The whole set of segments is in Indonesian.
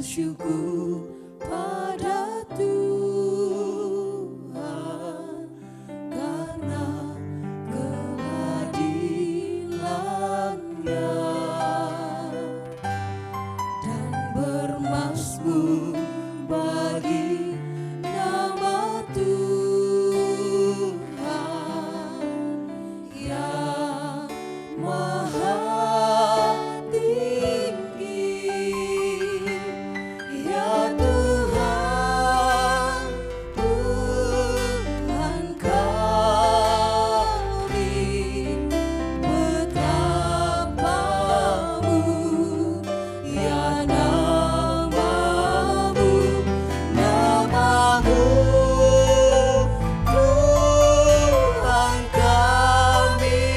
bersyukur pada Tuhan karena keadilan-Nya, dan bermazmur bagi nama Tuhan yang Maha Tinggi. Ya Tuhan, Tuhan kami, betapa mulia nama-Mu, nama-Mu, Tuhan kami,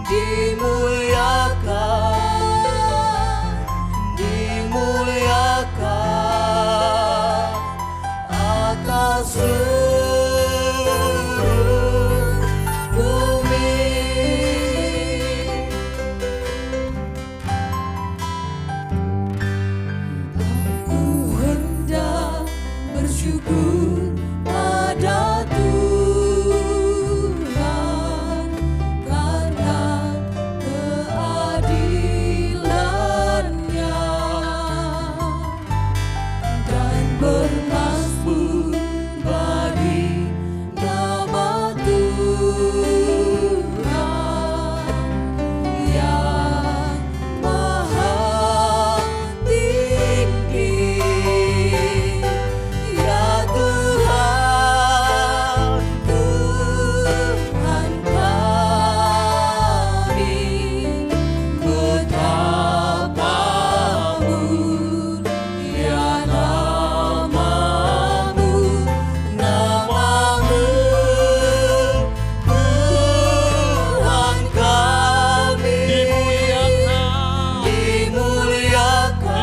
dimuliakan atas seluruh bumi. Aku hendak bersyukur pada Tuhan karena keadilan-Nya, dan bermazmur bagi nama Tuhan yang Maha Tinggi. Ya Tuhan, Tuhan kami, betapa mulia nama-Mu, nama-Mu, Tuhan kami, dimuliakan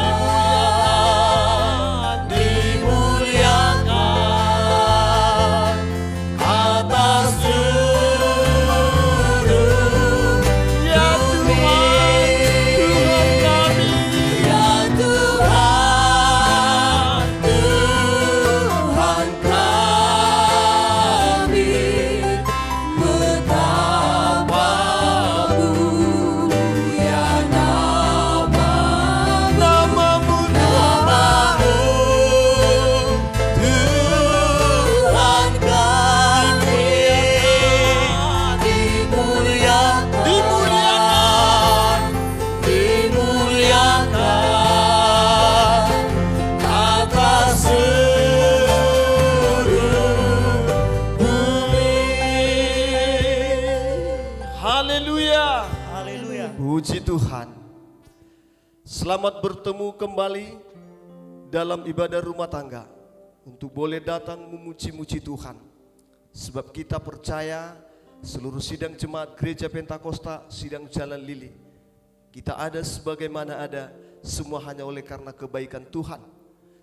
atas seluruh bumi. Ya Tuhan, Tuhan kami, betapa mulia nama-Mu, nama-Mu, Tuhan kami, dimuliakan atas seluruh bumi. Haleluya. Haleluya. Puji Tuhan. Selamat bertemu kembali dalam ibadah rumah tangga untuk boleh datang memuji-muji Tuhan. Sebab kita percaya seluruh sidang jemaat Gereja Pentakosta, sidang Jalan Lili, kita ada sebagaimana ada, semua hanya oleh karena kebaikan Tuhan.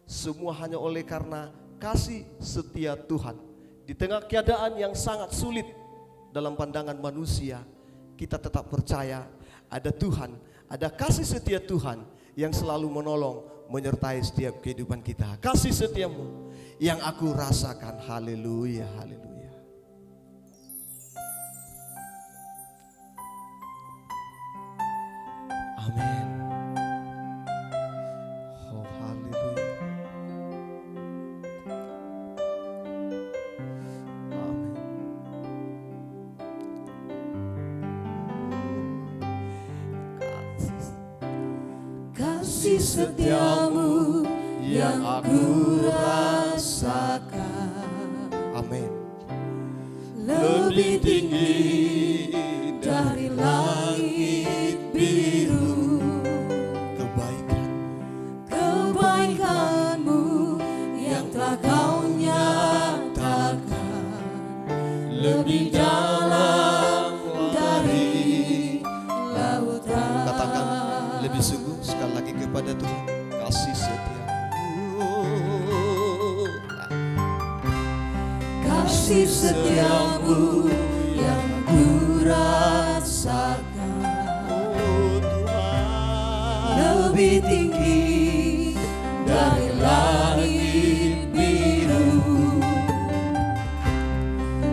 Semua hanya oleh karena kasih setia Tuhan. Di tengah keadaan yang sangat sulit dalam pandangan manusia, kita tetap percaya ada Tuhan, ada kasih setia Tuhan yang selalu menolong, menyertai setiap kehidupan kita. Kasih setiamu yang aku rasakan. Haleluya, haleluya. Amin. Oh, haleluya. Amin. Kasih setiamu yang aku rasakan Amin. lebih tinggi dari langit biru. Kebaikan-Mu yang telah Kau nyatakan lebih dalam dari lautan. Katakan lebih sungguh sekali lagi kepada Tuhan. Kasih setiamu. Kasih setiamu yang ku rasakan Oh Tuhan. lebih tinggi dari langit biru.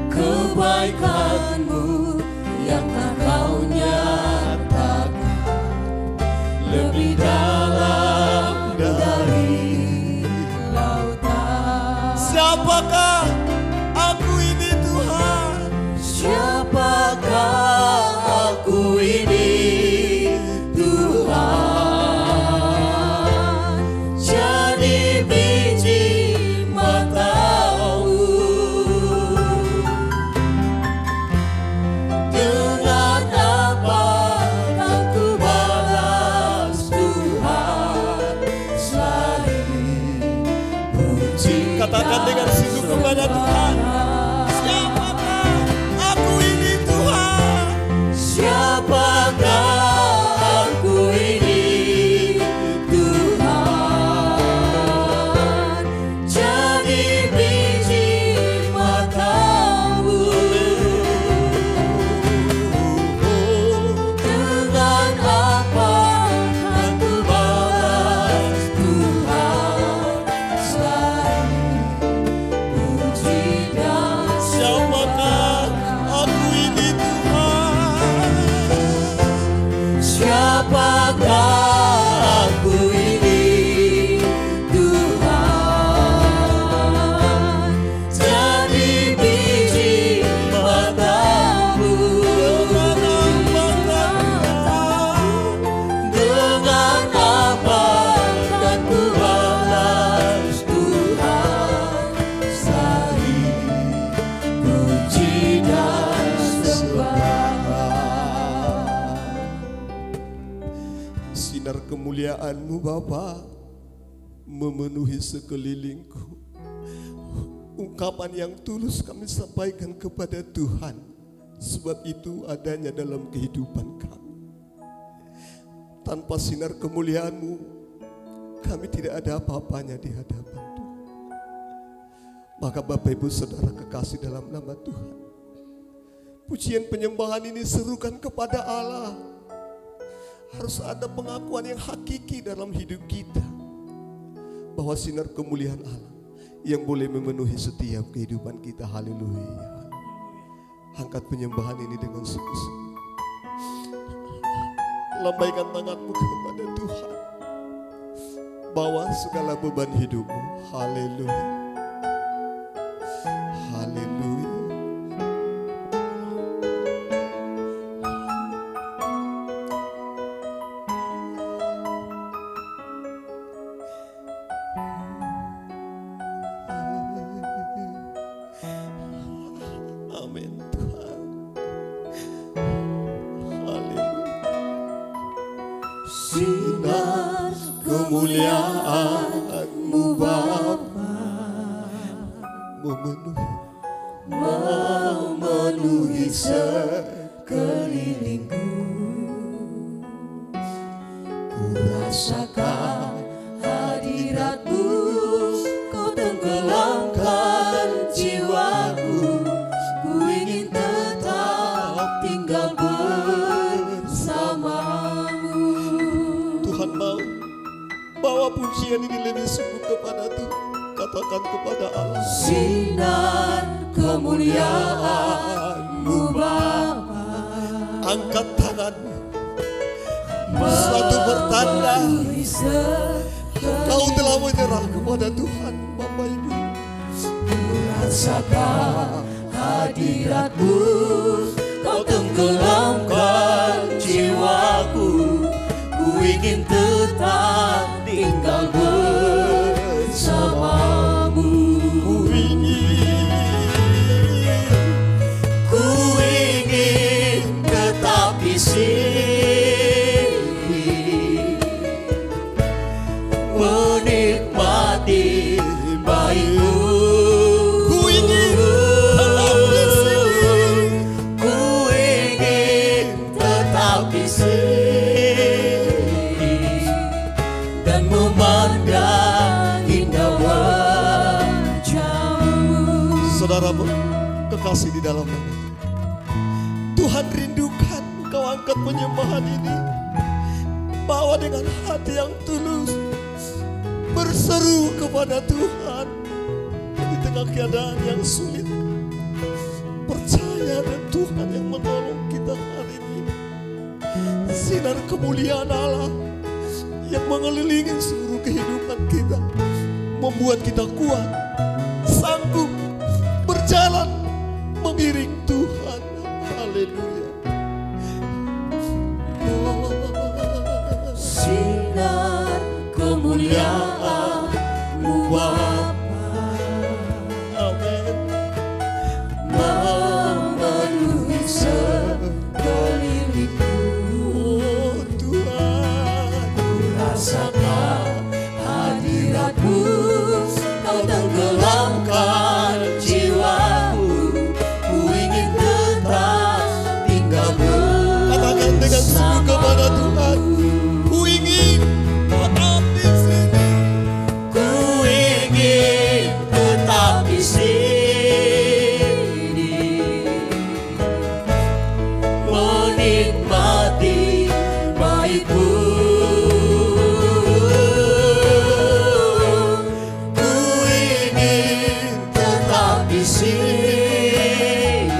Kebaikanmu yang tak kau nyatakan lebih dalam dari lautan. Siapakah aku ini Tuhan? Siapakah aku ini Tuhan? Jadi biji matamu. Dengan apa kan ku balas Tuhan selain puji. Katakan dengan sungguh kepada Tuhan. Siapakah aku ini Tuhan? Siapakah aku ini Tuhan? Jadi biji matamu. Dengan apa kan ku balas Tuhan selain puji dan Siapakah aku ini Tuhan? Siapakah aku ini Tuhan? Jadi biji matamu. Dengan apa kan ku balas Tuhan selain puji dan sembah. Sinar kemuliaan-Mu Bapa memenuhi sekelilingku. Ungkapan yang tulus kami sampaikan kepada Tuhan, sebab itu adanya dalam kehidupan kami. Tanpa sinar kemuliaan-Mu, kami tidak ada apa-apanya di hadapan Tuhan. Maka Bapak Ibu Saudara kekasih dalam nama Tuhan, pujian penyembahan ini serukan kepada Allah. Harus ada pengakuan yang hakiki dalam hidup kita, bahwa sinar kemuliaan Allah yang boleh memenuhi setiap kehidupan kita. Haleluya. Angkat penyembahan ini dengan sungguh-sungguh. Lambaikan tanganmu kepada Tuhan. Bawa segala beban hidupmu. Haleluya. Haleluya. Amin Tuhan. Haleluya. Sinar kemuliaan-Mu Bapa memenuhi Sekelilingku ku rasakan hadirat-Mu. Kau tenggelamkan jiwaku. Ku ingin tetap tinggal bersamamu. Tuhan mau bawa pujian ini lebih sungguh kepada Tuhan. Katakan kepada Allah. Sinar kemuliaan-Mu Bapa Angkat tanganmu. Suatu pertanda kau telah menyerah kepada Tuhan. Bapak Ibu, rasakan hadirat-Mu. Kau tenggelamkan jiwaku. Ku ingin tetap tinggal bersamamu. Ku ingin tetap di sini menikmati baik-Mu. ku ingin tetap di sini. Ku ingin tetap di sini dan memandang indah wajah-Mu. Saudaramu kekasih di dalam nama Tuhan, rindukan kau angkat penyembahan ini. Bawa dengan hati yang tulus. berseru kepada Tuhan di tengah keadaan yang sulit. Percaya dan Tuhan yang menolong kita hari ini. Sinar kemuliaan Allah yang mengelilingi seluruh kehidupan kita membuat kita kuat, sanggup berjalan mengiring Tuhan. Haleluya. Sinar kemuliaan-Mu Bapa, Amin. memenuhi sekelilingku. Oh Tuhan, Rasakan hadirat-Mu, Kau tenggelamkan jiwaku. Ku ingin tetap tinggal katakan dengan sungguh kepada Tuhan, ku ingin tetap di sini. Ku ingin tetap di sini, menikmati baik-Mu. Ku ingin tetap di sini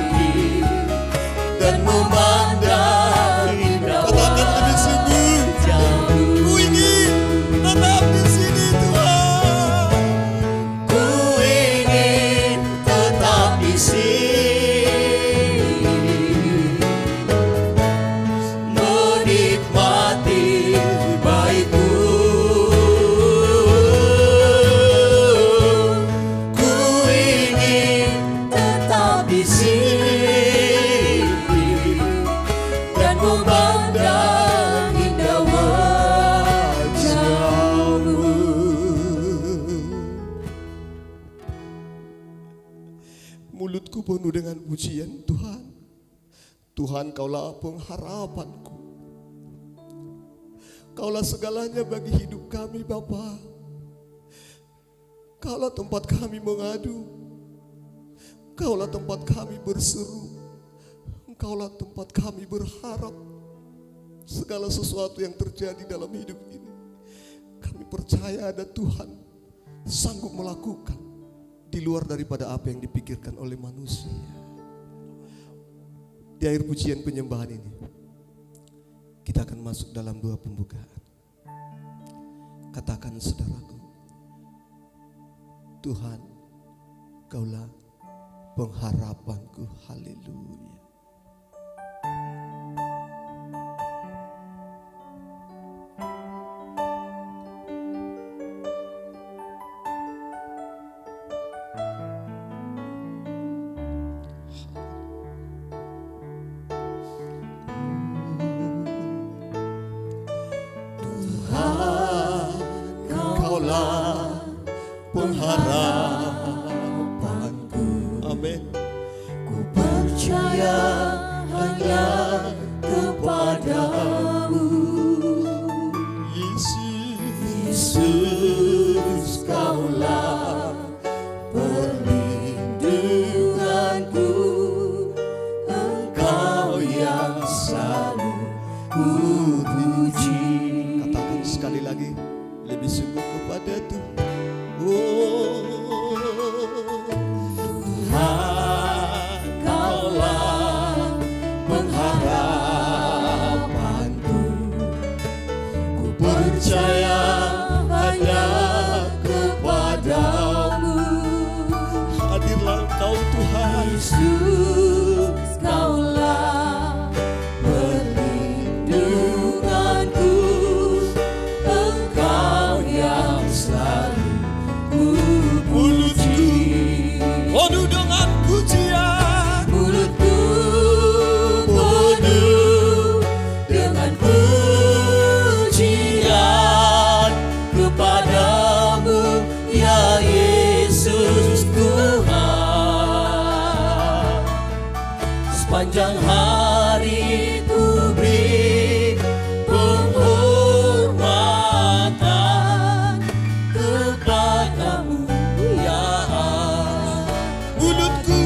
dan memandang indah Katakan lebih sungguh, wajah-Mu. ku ingin tetap di sini Tuhan. Ku ingin tetap di sini, menikmati baik-Mu. Ku ingin tetap di sini dan memandang indah wajah-Mu. Mulutku penuh dengan pujian Tuhan. Tuhan, Kaulah pengharapanku. Kaulah segalanya bagi hidup kami Bapa. Kaulah tempat kami mengadu. Kaulah tempat kami berseru. Kaulah tempat kami berharap. Segala sesuatu yang terjadi dalam hidup ini, kami percaya ada Tuhan sanggup melakukan di luar daripada apa yang dipikirkan oleh manusia. Di akhir pujian penyembahan ini, kita akan masuk dalam doa pembukaan. Katakan saudaraku, Tuhan, Kaulah pengharapanku. Haleluya. Kaulah pengharapanku. Amin. Ku percaya hanya kepadamu, Yesus, Kaulah perlindunganku. Engkau yang selalu ku puji. Katakan sekali lagi, lebih sungguh kepada Tuhan. Oh, Tuhan, Kaulah pengharapanku. Ku percaya hanya kepadamu, hadirlah Engkau Tuhan. Yesus, Kaulah perlindunganku. Engkau yang selalu ku puji. Penuh dengan pujian. Mulutku penuh dengan pujian kepadamu, ya Yesus Tuhan. Sepanjang hari ku beri penghormatan kepadamu, ya Allah. Mulutku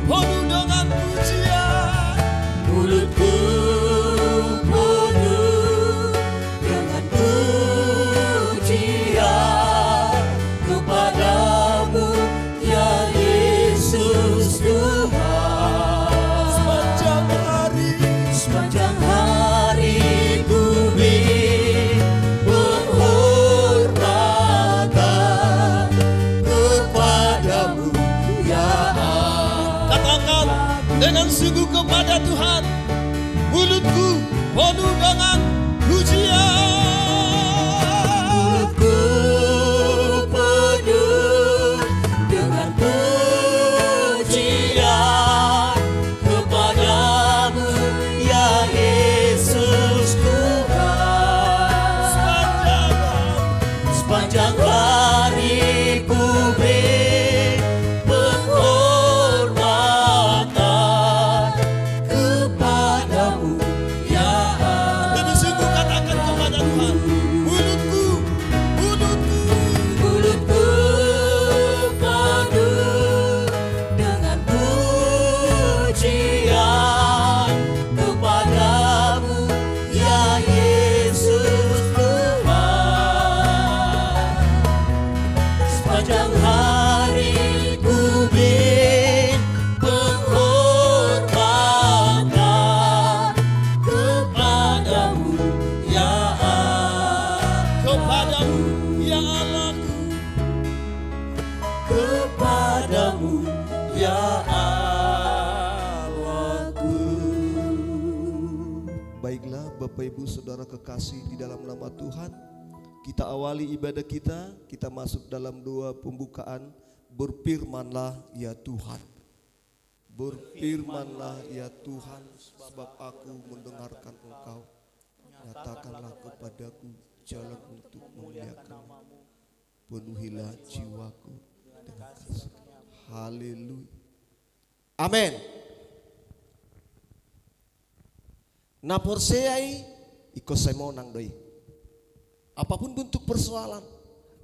penuh dengan pujian. Mulutku penuh dengan pujian dengan sungguh kepada Tuhan. Mulutku penuh dengan pujian. Mulutku penuh dengan pujian kepadamu ya Yesus Tuhan. Sepanjang hari ku beri penghormatan kepadamu ya Allah. Dengan sungguh katakan kepada Tuhan, mulutku Mulutku penuh dengan pujian kepadamu ya Yesus Tuhan. Sepanjang hari ku beri penghormatan kepadamu ya Allah. kepadamu ya Allahku. Kepadamu ya Allahku. Baiklah Bapak Ibu Saudara kekasih di dalam nama Tuhan, kita awali ibadah kita masuk dalam doa pembukaan. Berfirmanlah ya Tuhan. Berfirmanlah ya Tuhan, sebab aku mendengarkan Engkau. Nyatakanlah kepadaku jalan untuk memuliakan-Mu. Penuhilah jiwaku dengan kasih. Haleluya. Amin. Naporseai iko semo nang doi. Apapun bentuk persoalan,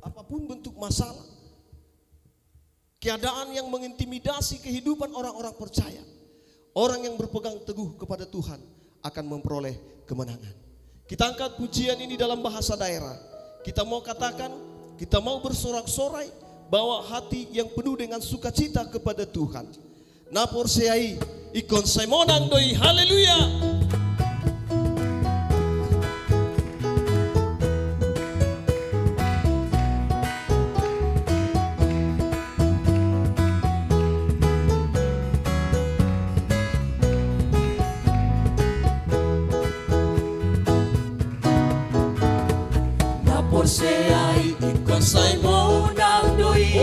apapun bentuk masalah, keadaan yang mengintimidasi kehidupan orang-orang percaya, orang yang berpegang teguh kepada Tuhan akan memperoleh kemenangan. Kita angkat pujian ini dalam bahasa daerah. Kita mau katakan, kita mau bersorak-sorai, bawa hati yang penuh dengan sukacita kepada Tuhan. Naporseai ikon semonang doi. Haleluya. Naporseai ikon saimonang doi.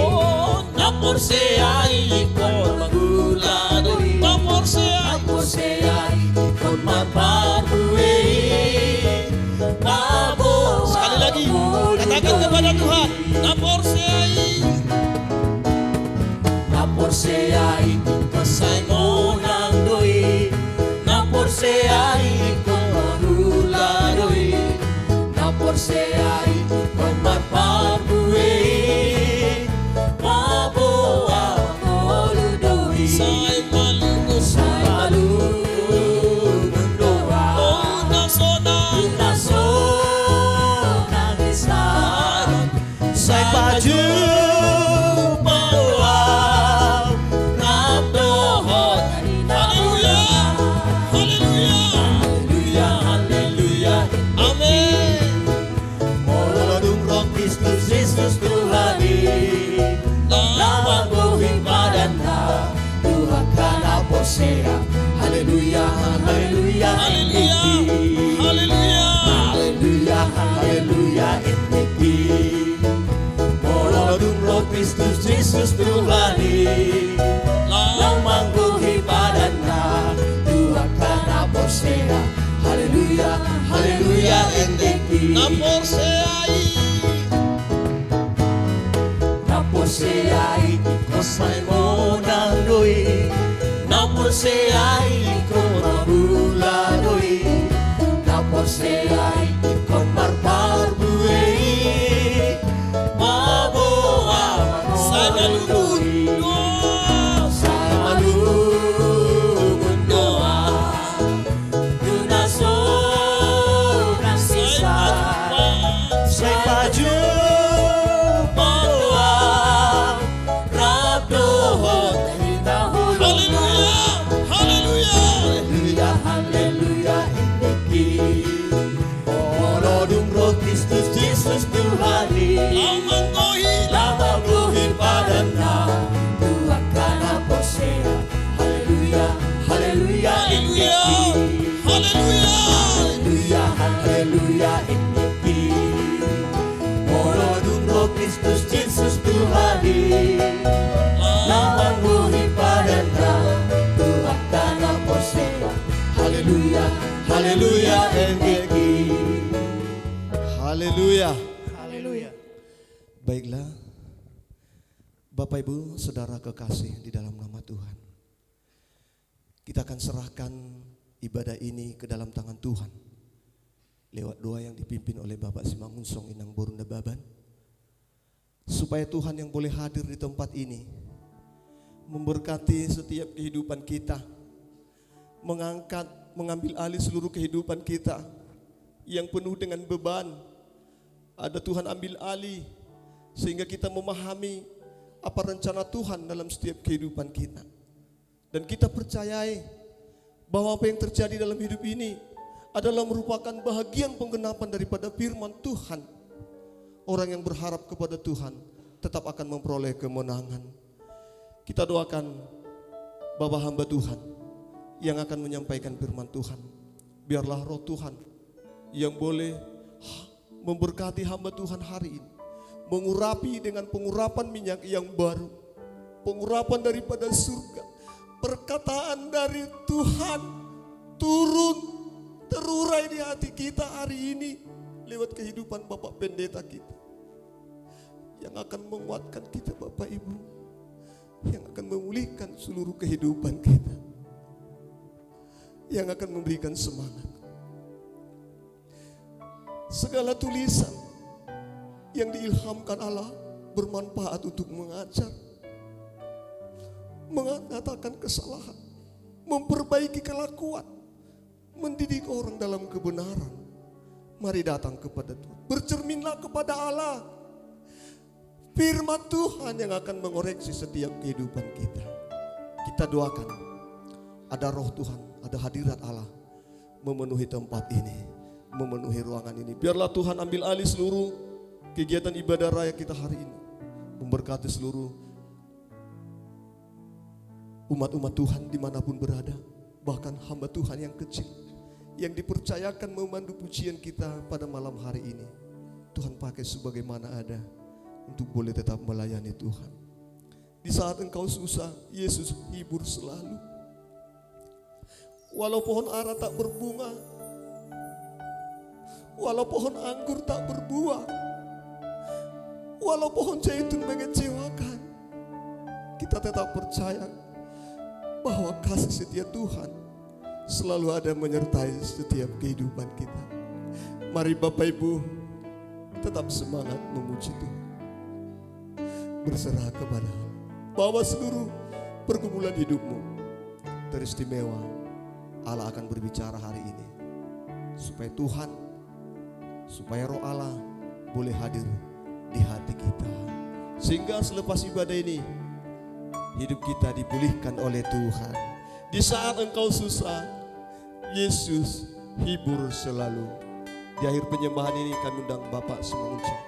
Naporseai ikon magula doi. Naporseai ikon maparbuei. Sekali lagi, katakan kepada Tuhan, Naporseai ikon saimonang doi. Naporseai ikon magula doi. Naporseai ikon maparbuei. Maboa molu doi. Sai malungun doa. Nasonang islam. Sai baju bawa. Rabdohot. Haleluya. Haleluya, haleluya. Amin. Molodung roh Kristus Yesus Tuhani. Nama gohim padana. Tuhan kana posea. Haleluya, haleluya. Haleluya. Haleluya. Haleluya, haleluya. Etniki. Molodung roh Kristus Yesus Tuhani. Nama gohim padana. Tuhan kana posea. Haleluya, haleluya. Etniki. Naporseai. Naporseai ikon saimonang doi. Naporseai ikon mabula doi. Naporseai ikon marparbuei. Maboa Sai malungun doa. Sai malungun doa. Tunasonang sisa. Sai baju bawa. Rabdohot tahun. Haleluya. Haleluya. Haleluya, haleluya. Iniki haleluya Haleluya. Haleluya. haleluya iniki Morodung roh Kristus Yesus Tuhani Lawangmu hipadana Tuhan tanah posela haleluya haleluya iniki Haleluya. haleluya. Baiklah, Bapak Ibu, Saudara kekasih di dalam nama Tuhan. Kita akan serahkan ibadah ini ke dalam tangan Tuhan. Lewat doa yang dipimpin oleh Bapak Simangunsong Inang Borunda Baban. Supaya Tuhan yang boleh hadir di tempat ini memberkati setiap kehidupan kita. Mengambil alih seluruh kehidupan kita yang penuh dengan beban. Ada Tuhan ambil alih sehingga kita memahami apa rencana Tuhan dalam setiap kehidupan kita. Dan kita percayai bahwa apa yang terjadi dalam hidup ini adalah merupakan bahagian penggenapan daripada firman Tuhan. Orang yang berharap kepada Tuhan tetap akan memperoleh kemenangan. Kita doakan Bapak hamba Tuhan yang akan menyampaikan firman Tuhan. Biarlah roh Tuhan yang boleh memberkati hamba Tuhan hari ini, mengurapi dengan pengurapan minyak yang baru, pengurapan daripada surga, perkataan dari Tuhan turun terurai di hati kita hari ini lewat kehidupan Bapak Pendeta kita yang akan menguatkan kita Bapak Ibu, yang akan memulihkan seluruh kehidupan kita, yang akan memberikan semangat. Segala tulisan yang diilhamkan Allah bermanfaat untuk mengajar, mengatakan kesalahan, memperbaiki kelakuan, mendidik orang dalam kebenaran. Mari datang kepada Tuhan, bercerminlah kepada Allah. Firman Tuhan yang akan mengoreksi setiap kehidupan kita. Kita doakan ada roh Tuhan, ada hadirat Allah memenuhi tempat ini, memenuhi ruangan ini. Biarlah Tuhan ambil alih seluruh kegiatan ibadah raya kita hari ini, memberkati seluruh umat-umat Tuhan dimanapun berada, bahkan hamba Tuhan yang kecil yang dipercayakan memandu pujian kita pada malam hari ini. Tuhan pakai sebagaimana ada untuk boleh tetap melayani Tuhan. Di saat engkau susah, Yesus hibur selalu. Walau pohon ara tak berbunga, walau pohon anggur tak berbuah, walau pohon zaitun mengecewakan, kita tetap percaya bahwa kasih setia Tuhan selalu ada menyertai setiap kehidupan kita. Mari Bapak Ibu tetap semangat memuji Tuhan, berserah kepada Allah. Bawa seluruh pergumulan hidupmu teristimewa. Allah akan berbicara hari ini supaya Tuhan, supaya roh Allah boleh hadir di hati kita, sehingga selepas ibadah ini hidup kita dipulihkan oleh Tuhan. Di saat engkau susah, Yesus hibur selalu. Di akhir penyembahan ini kami undang Bapak Simangunsong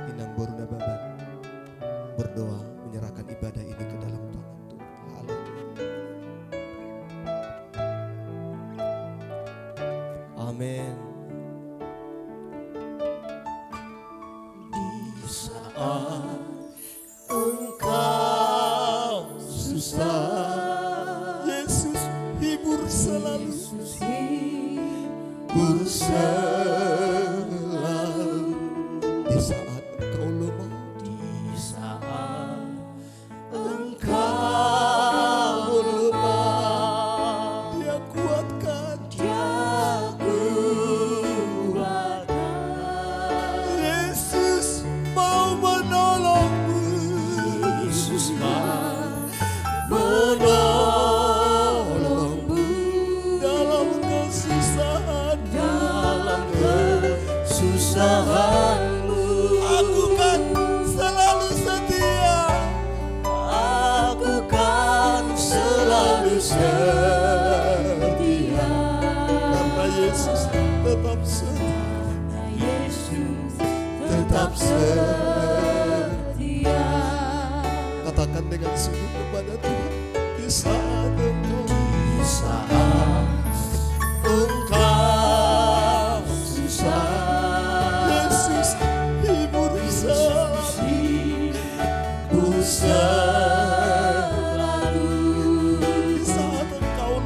Inang Borunda Baban berdoa menyerahkan ibadah ini ke dalam tangan Tuhan. Haleluya. Amin. Di saat engkau susah, Yesus hibur selalu. Yesus hibur Selalu. Di saat engkau lemah, di saat engkau lemah, Dia kuatkan. Dia kuatkan. Yesus mau menolongmu. Yesus mau menolongmu Dalam kesusahan, dalam kesusahanmu. aku kan selalu setia. Aku kan selalu setia. Karena Yesus tetap setia. Karena Yesus tetap setia. Katakan dengan sungguh kepada Tuhan, di saat engkau Di saat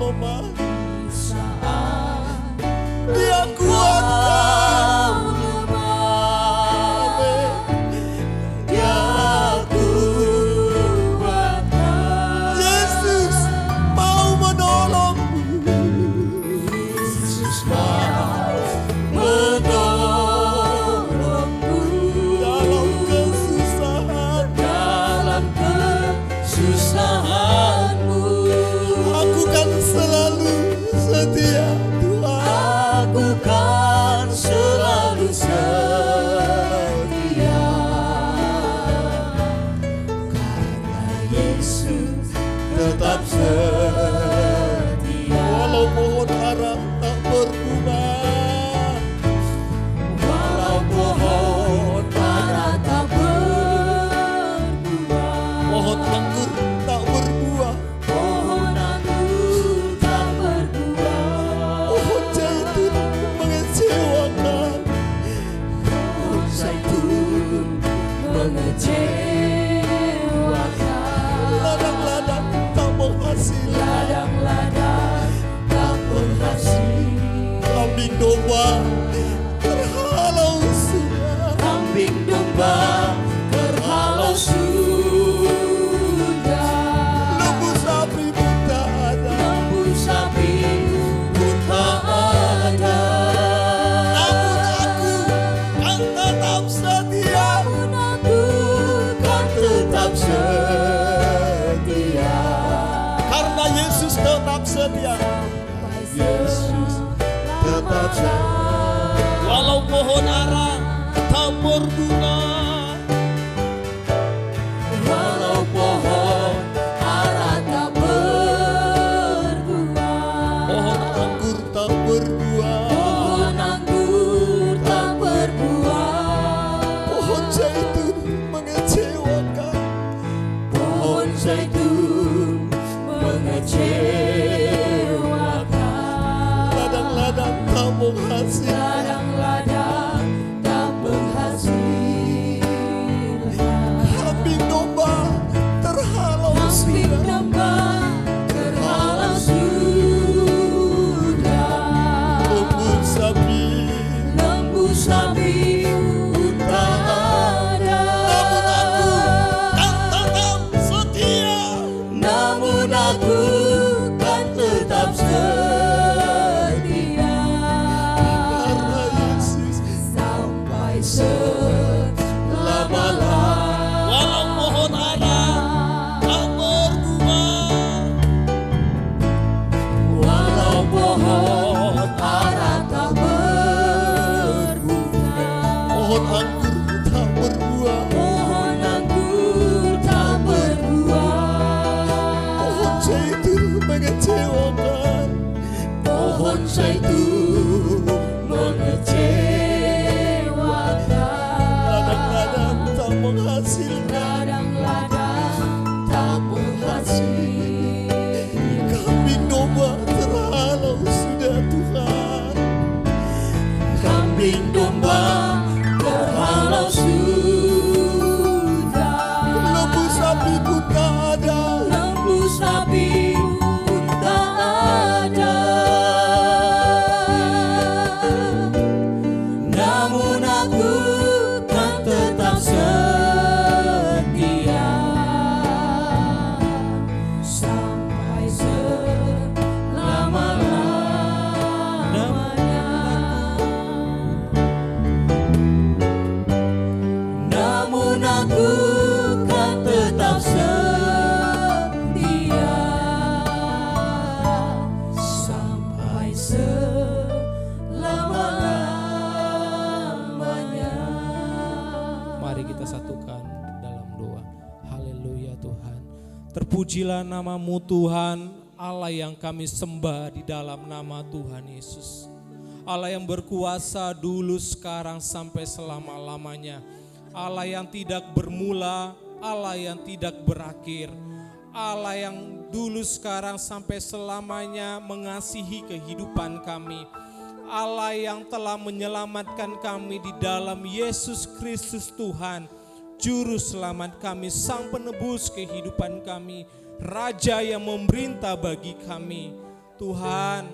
domba, saat Dia kuatkan. kau lemah, Dia kuatkan. Yesus mau menolongmu. Yesus mau menolongmu Dalam kesusahan, dalam kesusahanmu. aku kan selalu setia Tuhan. Aku kan selalu setia, karena Yesus tetap setia. Walau pohon ara tak berbuah, Walau pohon ara tak berbuah, pohon anggur tak berbuah, pohon anggur tak berbuah, pohon zaitun mengecewakan, pohon zaitun mengecewakan, ladang-ladang tak menghasilkan, ladang-ladang tak berhasil, kambing domba terhalau sudah. kambing domba terhalau sudah, Lembu sapi pun tak ada, lembu sapi pun tak ada. namun aku kan tetap setia. Namun aku kan tetap setia, Karena Yesus tetap setia. Yesus tetap setia. Walau pohon ara tak berbunga, Walau pohon ara tak berbuah, Pohon anggur tak berbuah, pohon anggur tak berbuah, pohon zaitun mengecewakan, pohon zaitun mengecewakan, ladang-ladang tak menghasilkan, ladang-ladang tak menghasilkan, kambing domba terhalau kambing sudah. domba terhalau sudah, Lembu sapi, lembu sapi pun tak ada. namun aku kan tetap setia. Namun aku kan tetap setia, Karena Yesus sampai selama-lamanya. walau pohon ara tak berbunga, Walau pohon ara tak berbunga, pohon anggur tak berbuah, pohon anggur tak berbuah, pohon zaitun mengecewakan, pohon zaitun mengecewakan, ladang-ladang tak menghasilkan, ladang-ladang tak menghasilkan, kambing domba terhalau sudah Tuhan. kambing domba terhalau sudah, Lembu sapi pun tak ada, lembu sapi pun tak ada. Namun aku kan tetap setia, sampai selama-lamanya. Namun aku kan tetap setia, sampai selama-lamanya. mari kita satukan dalam doa. Haleluya Tuhan. Terpujilah namamu Tuhan, Allah yang kami sembah di dalam nama Tuhan Yesus. Allah yang berkuasa dulu, sekarang, sampai selama-lamanya. Allah yang tidak bermula, Allah yang tidak berakhir. Allah yang dulu, sekarang, sampai selamanya mengasihi kehidupan kami. Allah yang telah menyelamatkan kami di dalam Yesus Kristus Tuhan, Juru Selamat kami, Sang Penebus kehidupan kami, Raja yang memerintah bagi kami. Tuhan,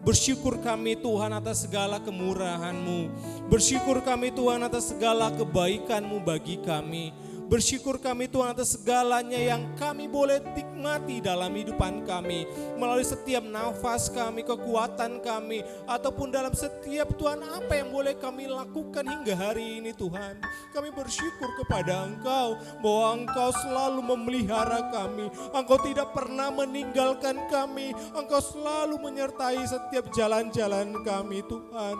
bersyukur kami Tuhan atas segala kemurahan-Mu. Bersyukur kami Tuhan atas segala kebaikan-Mu bagi kami. Bersyukur kami Tuhan atas segalanya yang kami boleh nikmati dalam hidupan kami. Melalui setiap nafas kami, kekuatan kami, ataupun dalam setiap Tuhan apa yang boleh kami lakukan hingga hari ini Tuhan. Kami bersyukur kepada Engkau bahwa Engkau selalu memelihara kami. Engkau tidak pernah meninggalkan kami. Engkau selalu menyertai setiap jalan-jalan kami Tuhan.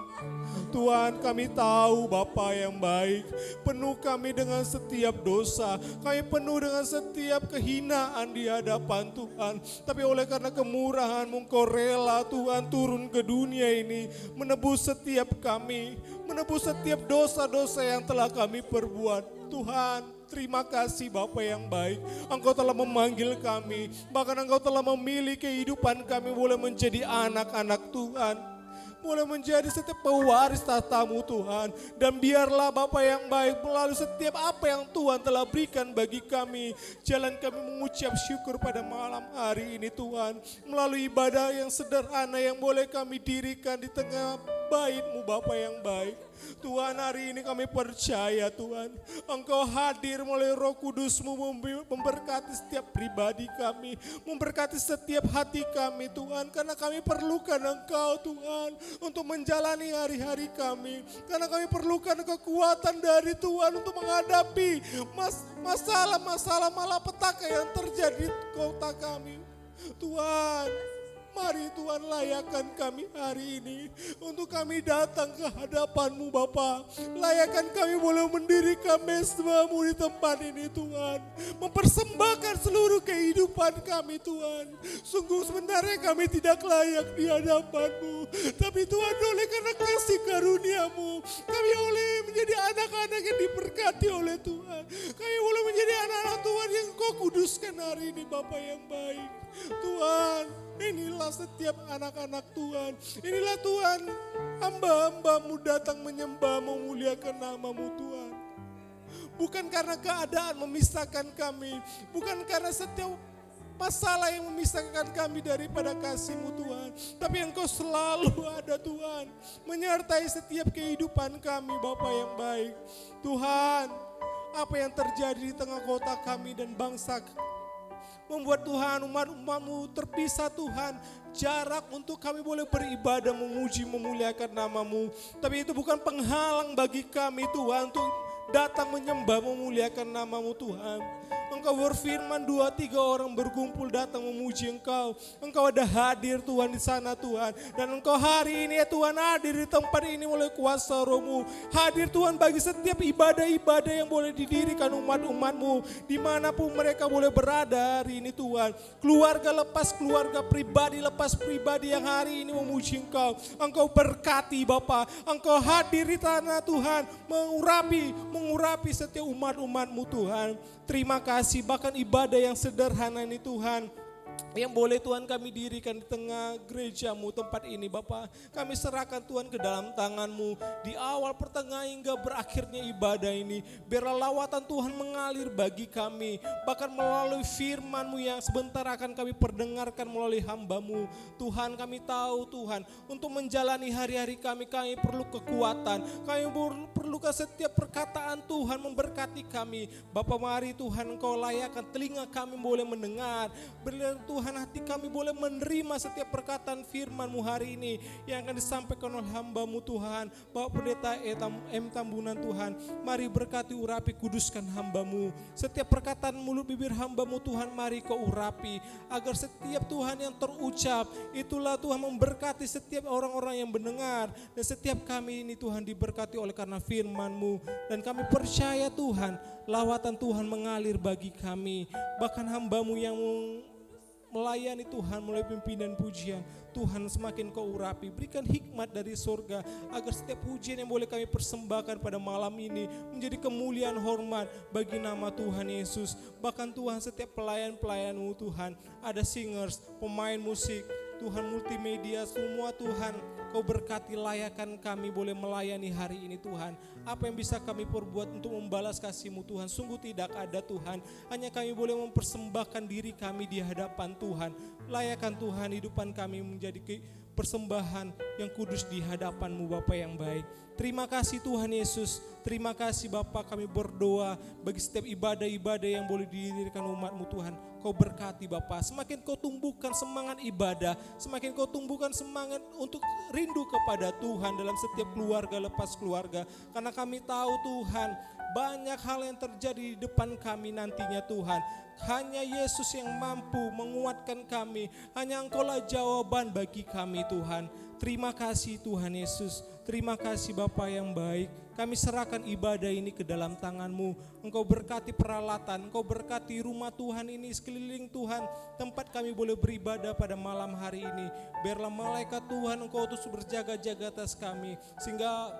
Tuhan, kami tahu Bapa yang baik, penuh kami dengan setiap dosa, kami penuh dengan setiap kehinaan di hadapan Tuhan. Tapi oleh karena kemurahan-Mu, Engkau rela Tuhan turun ke dunia ini, menebus setiap kami, menebus setiap dosa-dosa yang telah kami perbuat. Tuhan, terima kasih Bapa yang baik. Engkau telah memanggil kami, bahkan Engkau telah memilih kehidupan kami boleh menjadi anak-anak Tuhan, boleh menjadi setiap pewaris tahta-Mu Tuhan. Dan biarlah Bapa yang baik melalui setiap apa yang Tuhan telah berikan bagi kami, jalan kami mengucap syukur pada malam hari ini Tuhan. Melalui ibadah yang sederhana yang boleh kami dirikan di tengah bait-Mu Bapa yang baik. Tuhan, hari ini kami percaya Tuhan, Engkau hadir melalui Roh Kudus-Mu memberkati setiap pribadi kami, memberkati setiap hati kami Tuhan, karena kami perlukan Engkau Tuhan untuk menjalani hari-hari kami, karena kami perlukan kekuatan dari Tuhan untuk menghadapi masalah-masalah malapetaka yang terjadi di kota kami. Tuhan, mari Tuhan layakan kami hari ini untuk kami datang ke hadapan-Mu Bapa. Layakan kami boleh mendirikan mesbah-Mu di tempat ini Tuhan. Mempersembahkan seluruh kehidupan kami Tuhan. Sungguh sebenarnya kami tidak layak di hadapan-Mu. Tapi Tuhan, oleh karena kasih karunia-Mu, kami boleh menjadi anak-anak yang diberkati oleh Tuhan. Kami boleh menjadi anak-anak Tuhan yang Kau kuduskan hari ini Bapa yang baik. Tuhan, inilah setiap anak-anak Tuhan. Inilah Tuhan, hamba-hamba-Mu datang menyembah, memuliakan nama-Mu Tuhan. Bukan karena keadaan memisahkan kami, bukan karena setiap masalah yang memisahkan kami daripada kasih-Mu Tuhan. Tapi Engkau selalu ada Tuhan, menyertai setiap kehidupan kami Bapa yang baik. Tuhan, apa yang terjadi di tengah kota kami dan bangsa membuat Tuhan umat-umat-Mu terpisah Tuhan. Jarak untuk kami boleh beribadah, memuji, memuliakan nama-Mu. Tapi itu bukan penghalang bagi kami Tuhan untuk datang menyembah, memuliakan nama-Mu Tuhan. Engkau berfirman 2-3 orang berkumpul datang memuji Engkau. Engkau ada hadir Tuhan di sana Tuhan. Dan Engkau hari ini ya Tuhan hadir di tempat ini oleh kuasa Roh-Mu. Hadir Tuhan bagi setiap ibadah-ibadah yang boleh didirikan umat-umat-Mu. Dimanapun mereka boleh berada hari ini Tuhan. Keluarga lepas keluarga, pribadi lepas pribadi yang hari ini memuji Engkau. Engkau berkati Bapa. Engkau hadir di tanah Tuhan. Mengurapi setiap umat-umat-Mu Tuhan. Terima kasih, bahkan ibadah yang sederhana ini Tuhan, yang boleh Tuhan kami dirikan di tengah gereja-Mu tempat ini Bapa. Kami serahkan Tuhan ke dalam tangan-Mu di awal, pertengahan hingga berakhirnya ibadah ini. Biarlah lawatan Tuhan mengalir bagi kami, bahkan melalui firman-Mu yang sebentar akan kami perdengarkan melalui hamba-Mu. Tuhan, kami tahu Tuhan, untuk menjalani hari-hari kami perlu kekuatan. Kami perlukan setiap perkataan Tuhan memberkati kami. Bapa, mari Tuhan Engkau layakan telinga kami boleh mendengar. Tuhan, hati kami boleh menerima setiap perkataan firman-Mu hari ini yang akan disampaikan oleh hamba-Mu Tuhan. Bapak Pendeta M. Tambunan Tuhan, mari berkati, urapi, kuduskan hamba-Mu. Setiap perkataan mulut bibir hamba-Mu Tuhan, mari Kau urapi. Agar setiap Tuhan yang terucap, itulah Tuhan memberkati setiap orang-orang yang mendengar. Dan setiap kami ini Tuhan diberkati oleh karena firman-Mu. Dan kami percaya Tuhan, lawatan Tuhan mengalir bagi kami. Bahkan hamba-Mu yang melayani Tuhan mulai pimpinan pujian, Tuhan semakin Kau urapi, berikan hikmat dari surga agar setiap pujian yang boleh kami persembahkan pada malam ini menjadi kemuliaan hormat bagi nama Tuhan Yesus. Bahkan Tuhan, setiap pelayan-pelayan-Mu Tuhan, ada singers, pemain musik, Tuhan multimedia semua Tuhan. Kau berkati layakan kami boleh melayani hari ini Tuhan. Apa yang bisa kami perbuat untuk membalas kasih-Mu Tuhan, sungguh tidak ada Tuhan. Hanya kami boleh mempersembahkan diri kami di hadapan Tuhan. Layakan Tuhan hidupan kami menjadi persembahan yang kudus di hadapan-Mu Bapa yang baik. Terima kasih Tuhan Yesus, terima kasih Bapa, kami berdoa bagi setiap ibadah-ibadah yang boleh didirikan umat-Mu Tuhan. Kau berkati Bapa, semakin Kau tumbuhkan semangat ibadah, semakin Kau tumbuhkan semangat untuk rindu kepada Tuhan dalam setiap keluarga lepas keluarga. Karena kami tahu Tuhan, banyak hal yang terjadi di depan kami nantinya Tuhan. Hanya Yesus yang mampu menguatkan kami, hanya Engkau-lah jawaban bagi kami Tuhan. Terima kasih Tuhan Yesus, terima kasih Bapa yang baik. Kami serahkan ibadah ini ke dalam tangan-Mu. Engkau berkati peralatan, Engkau berkati rumah Tuhan ini sekeliling Tuhan. Tempat kami boleh beribadah pada malam hari ini. Biarlah malaikat Tuhan Engkau terus berjaga-jaga atas kami. Sehingga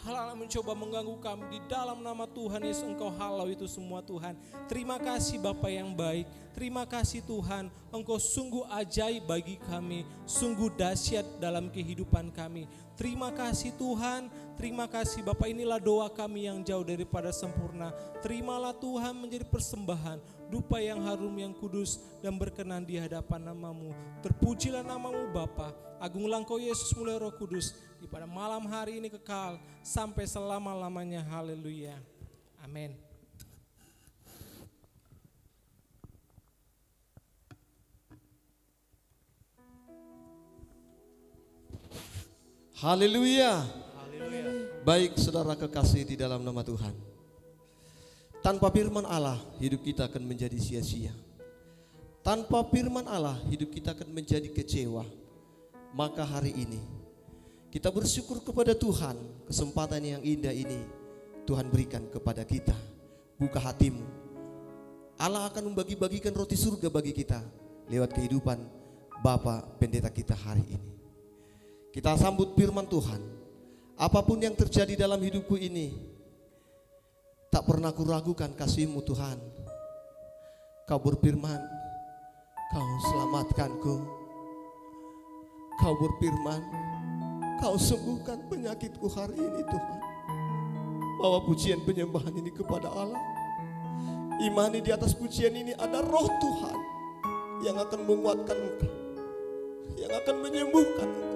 hal-hal yang mencoba mengganggu kami, di dalam nama Tuhan Yesus Engkau halau itu semua Tuhan. Terima kasih Bapa yang baik, terima kasih Tuhan, Engkau sungguh ajaib bagi kami, sungguh dahsyat dalam kehidupan kami. Terima kasih Tuhan, terima kasih Bapa. Inilah doa kami yang jauh daripada sempurna. Terimalah Tuhan menjadi persembahan, dupa yang harum yang kudus dan berkenan di hadapan nama-Mu. Terpujilah nama-Mu Bapa, agunglah Engkau Yesus mulai Roh Kudus di pada malam hari ini kekal sampai selama-lamanya. Haleluya. Amin. Haleluya. Baik saudara kekasih di dalam nama Tuhan. Tanpa firman Allah hidup kita akan menjadi sia-sia. Tanpa firman Allah hidup kita akan menjadi kecewa. Maka hari ini kita bersyukur kepada Tuhan, kesempatan yang indah ini Tuhan berikan kepada kita. Buka hatimu. Allah akan membagi-bagikan roti surga bagi kita lewat kehidupan Bapa Pendeta kita hari ini. Kita sambut firman Tuhan. Apapun yang terjadi dalam hidupku ini, tak pernah kuragukan kasih-Mu Tuhan. Kau berfirman, Kau selamatkanku. Kau berfirman, Kau sembuhkan penyakitku hari ini Tuhan. Bawa pujian penyembahan ini kepada Allah. Imani di atas pujian ini ada roh Tuhan yang akan menguatkan engkau, yang akan menyembuhkan engkau,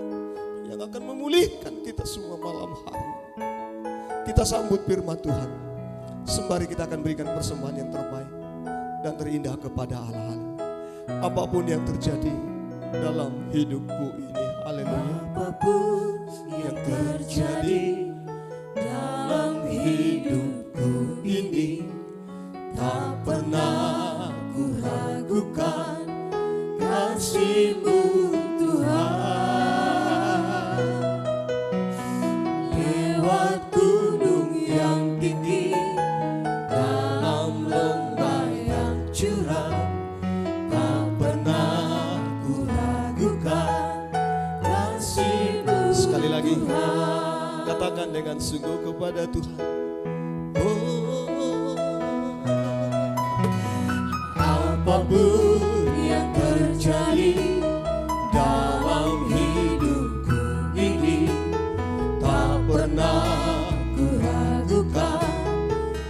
yang akan memulihkan kita semua malam hari. Kita sambut firman Tuhan. Sembari kita akan berikan persembahan yang terbaik dan terindah kepada Allah. Apapun yang terjadi dalam hidupku ini, haleluya. Apapun yang terjadi dalam hidupku ini, tak pernah ku ragukan kasih-Mu Tuhan. Lewat gunung yang tinggi, dalam lembah yang curam, tak pernah ku ragukan kasih-Mu. Sekali lagi Tuhan. katakan dengan sungguh kepada Tuhan. Oh, apapun yang terjadi dalam hidupku ini, tak pernah ku ragukan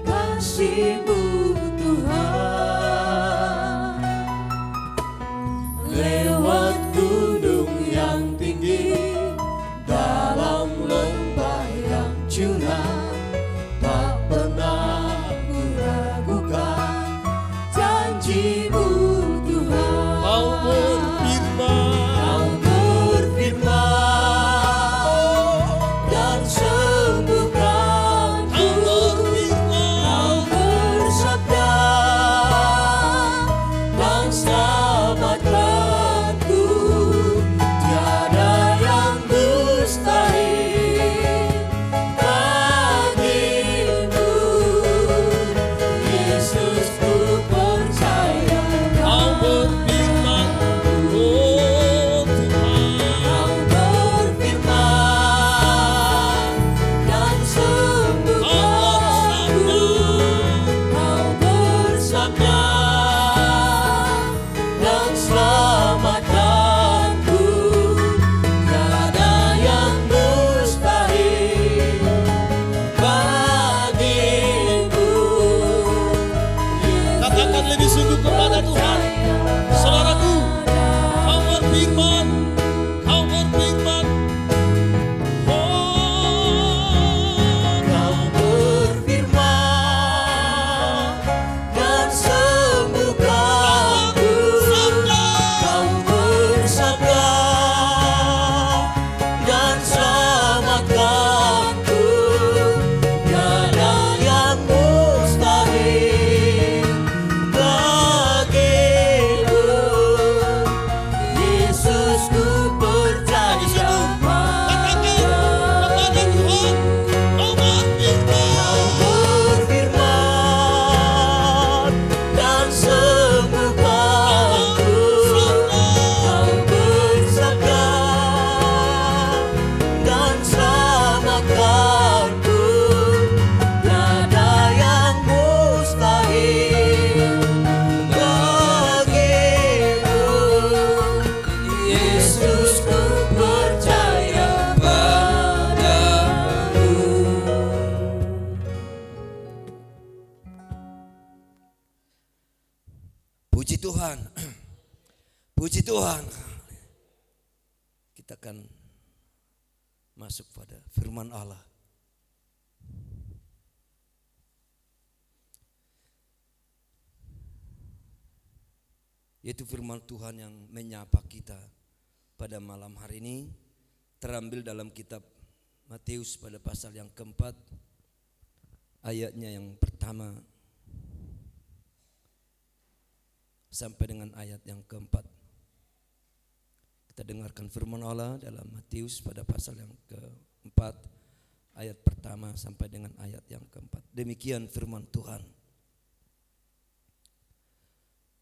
kasih-Mu Tuhan. Lewat gunung yang tinggi, dalam lembah yang curam, Puji Tuhan. Kita akan masuk pada firman Allah. Yaitu firman Tuhan yang menyapa kita pada malam hari ini, terambil dalam kitab Matius pada pasal yang keempat, ayatnya yang pertama sampai dengan ayat yang keempat. Kita dengarkan firman Allah dalam Matius pada pasal yang keempat, ayat pertama sampai dengan ayat yang keempat. Demikian firman Tuhan.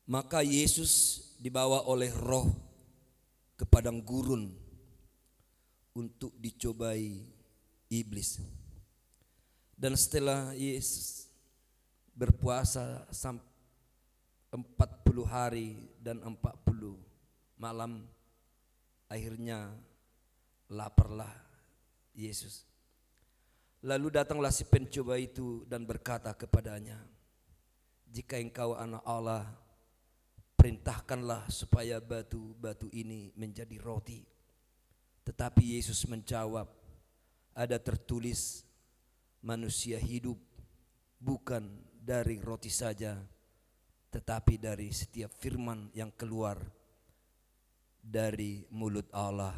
Maka Yesus dibawa oleh Roh ke padang gurun untuk dicobai iblis. Dan setelah Yesus berpuasa 40 hari dan 40 malam, akhirnya laparlah Yesus. Lalu datanglah si pencoba itu dan berkata kepadanya, "Jika engkau anak Allah, perintahkanlah supaya batu-batu ini menjadi roti." Tetapi Yesus menjawab, "Ada tertulis, manusia hidup bukan dari roti saja, tetapi dari setiap firman yang keluar dari mulut Allah."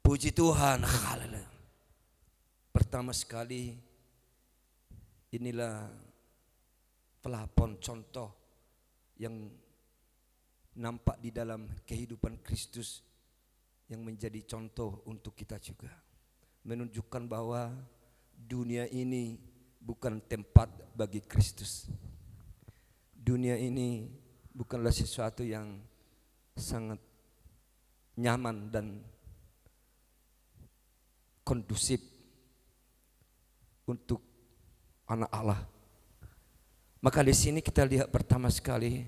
Puji Tuhan. Haleluya. Pertama sekali, inilah pelapon contoh yang nampak di dalam kehidupan Kristus yang menjadi contoh untuk kita juga. Menunjukkan bahwa dunia ini bukan tempat bagi Kristus. Dunia ini bukanlah sesuatu yang sangat nyaman dan kondusif untuk anak Allah. Maka di sini kita lihat pertama sekali,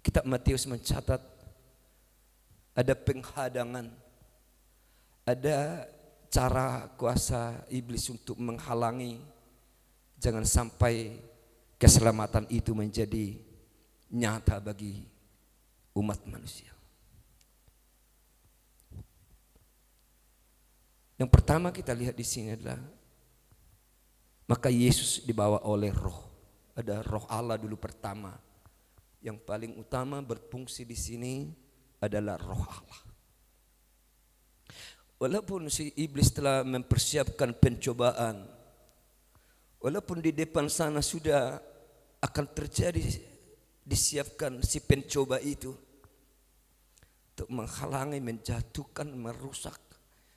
kitab Matius mencatat ada penghadangan, ada cara kuasa iblis untuk menghalangi jangan sampai keselamatan itu menjadi nyata bagi umat manusia. Yang pertama kita lihat di sini adalah maka Yesus dibawa oleh Roh. Ada Roh Allah dulu pertama. Yang paling utama berfungsi di sini adalah Roh Allah. Walaupun si iblis telah mempersiapkan pencobaan, walaupun di depan sana sudah akan terjadi, disiapkan si pencoba itu untuk menghalangi, menjatuhkan, merusak,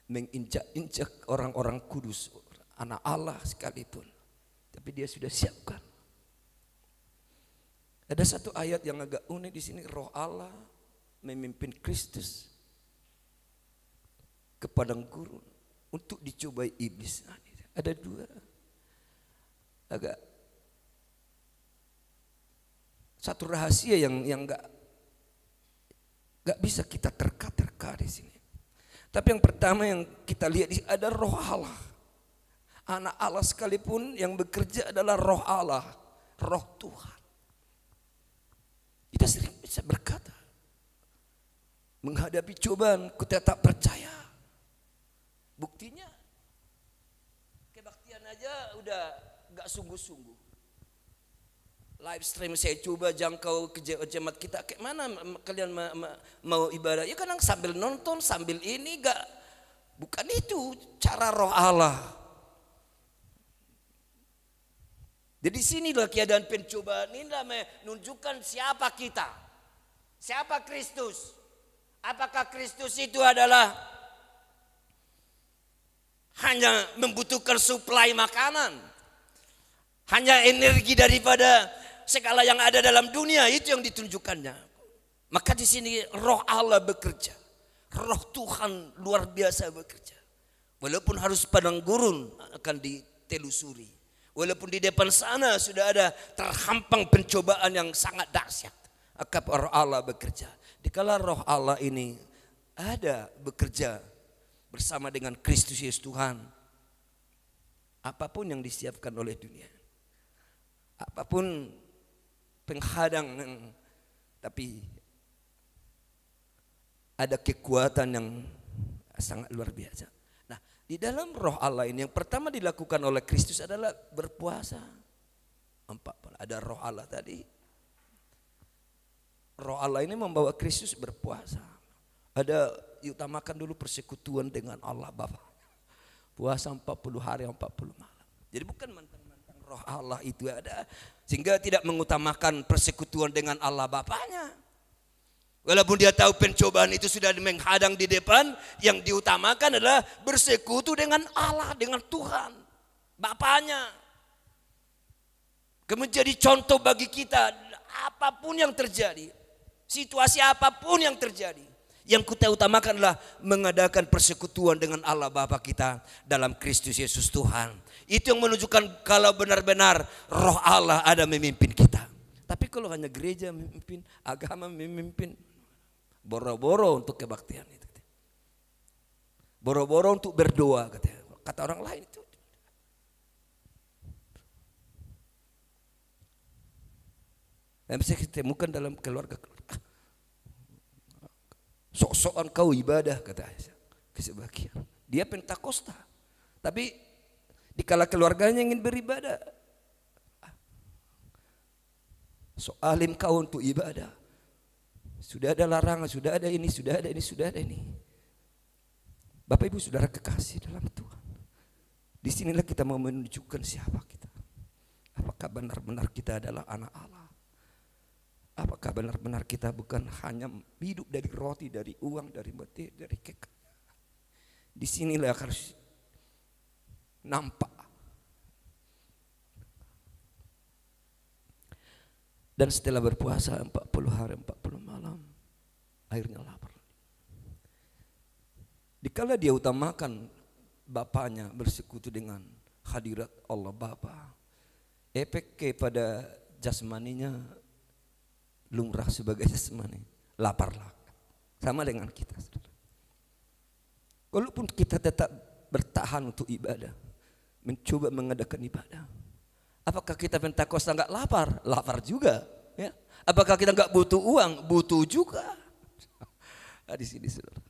menginjak-injak orang-orang kudus, anak Allah sekalipun. Tapi dia sudah siapkan. Ada satu ayat yang agak unik di sini, Roh Allah memimpin Kristus ke padang gurun untuk dicobai iblis. Ada dua agak satu rahasia yang enggak bisa kita terka di sini. Tapi yang pertama yang kita lihat di sini ada Roh Allah. Anak Allah sekalipun yang bekerja adalah Roh Allah, Roh Tuhan. Kita sering bisa berkata, menghadapi cobaan ku tetap percaya. Buktinya kebaktian aja udah gak sungguh-sungguh. Live stream saya coba jangkau ke jemaat kita. Kayak mana kalian mau ibadah? Ya kadang sambil nonton, sambil ini gak. Bukan itu cara Roh Allah. Jadi sinilah keadaan pencobaan inilah menunjukkan siapa kita. Siapa Kristus. Apakah Kristus itu adalah hanya membutuhkan suplai makanan. Hanya energi daripada segala yang ada dalam dunia, itu yang ditunjukkannya. Maka di sini Roh Allah bekerja. Roh Tuhan luar biasa bekerja. Walaupun harus padang gurun akan ditelusuri. Walaupun di depan sana sudah ada terhampang pencobaan yang sangat dahsyat, akan Roh Allah bekerja. Dikala Roh Allah ini ada bekerja bersama dengan Kristus Yesus Tuhan, apapun yang disiapkan oleh dunia, apapun penghadang, tapi ada kekuatan yang sangat luar biasa. Nah, di dalam roh Allah ini yang pertama dilakukan oleh Kristus adalah berpuasa. Ada roh Allah tadi. Roh Allah ini membawa Kristus berpuasa. Ada diutamakan dulu persekutuan dengan Allah Bapa. Puasa 40 hari 40 malam. Jadi bukan mantan-mantan roh Allah itu ada. Sehingga tidak mengutamakan persekutuan dengan Allah Bapanya. Walaupun dia tahu pencobaan itu sudah menghadang di depan, yang diutamakan adalah bersekutu dengan Allah, dengan Tuhan, Bapanya. Menjadi contoh bagi kita, apapun yang terjadi, situasi apapun yang terjadi, yang kita utamakan adalah mengadakan persekutuan dengan Allah Bapa kita dalam Kristus Yesus Tuhan. Itu yang menunjukkan kalau benar-benar roh Allah ada memimpin kita. Tapi kalau hanya gereja memimpin, agama memimpin, boro-boro untuk kebaktian itu, boro-boro untuk berdoa, kata orang lain itu. Dan bisa kita temukan dalam keluarga. Sok-sokan kau ibadah, kata sebagian. Dia Pentakosta, tapi dikala keluarganya ingin beribadah, soalim kau untuk ibadah. Sudah ada larangan, sudah ada ini, sudah ada ini, sudah ada ini. Bapak Ibu Saudara kekasih dalam Tuhan, disinilah kita mau menunjukkan siapa kita. Apakah benar-benar kita adalah anak Allah? Apakah benar-benar kita bukan hanya hidup dari roti, dari uang, dari mati, dari kekayaan? Disinilah harus nampak. Dan setelah berpuasa 40 hari 40 malam, akhirnya lapar. Dikala dia utamakan Bapaknya, bersekutu dengan hadirat Allah Bapa, efek kepada jasmaninya lumrah sebagai jasmani, laparlah. Sama dengan kita. Walaupun kita tetap bertahan untuk ibadah, mencoba mengadakan ibadah, apakah kita Pentakosta enggak lapar? Lapar juga, ya. Apakah kita enggak butuh uang? Butuh juga. Di sini Saudara.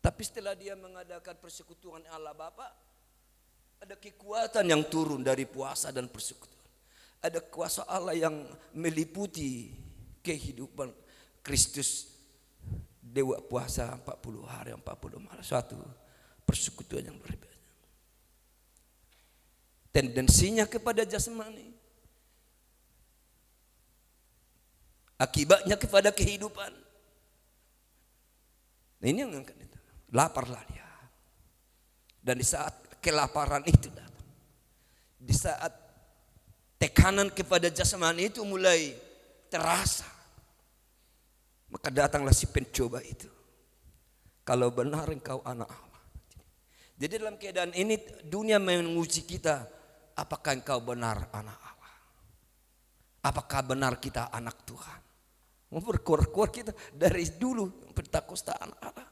Tapi setelah dia mengadakan persekutuan Allah Bapa, ada kekuatan yang turun dari puasa dan persekutuan. Ada kuasa Allah yang meliputi kehidupan Kristus. Dewa puasa 40 hari 40 malam, suatu persekutuan yang luar biasa. Tendensinya kepada jasmani, akibatnya kepada kehidupan. Nah, ini yang itu. Laparlah dia. Dan di saat kelaparan itu datang, di saat tekanan kepada jasmani itu mulai terasa, maka datanglah si pencoba itu. Kalau benar engkau anak Allah. Jadi dalam keadaan ini dunia menguji kita, apakah engkau benar anak Allah? Apakah benar kita anak Tuhan? Mau berkuar-kuar kita dari dulu Pentakosta anak Allah.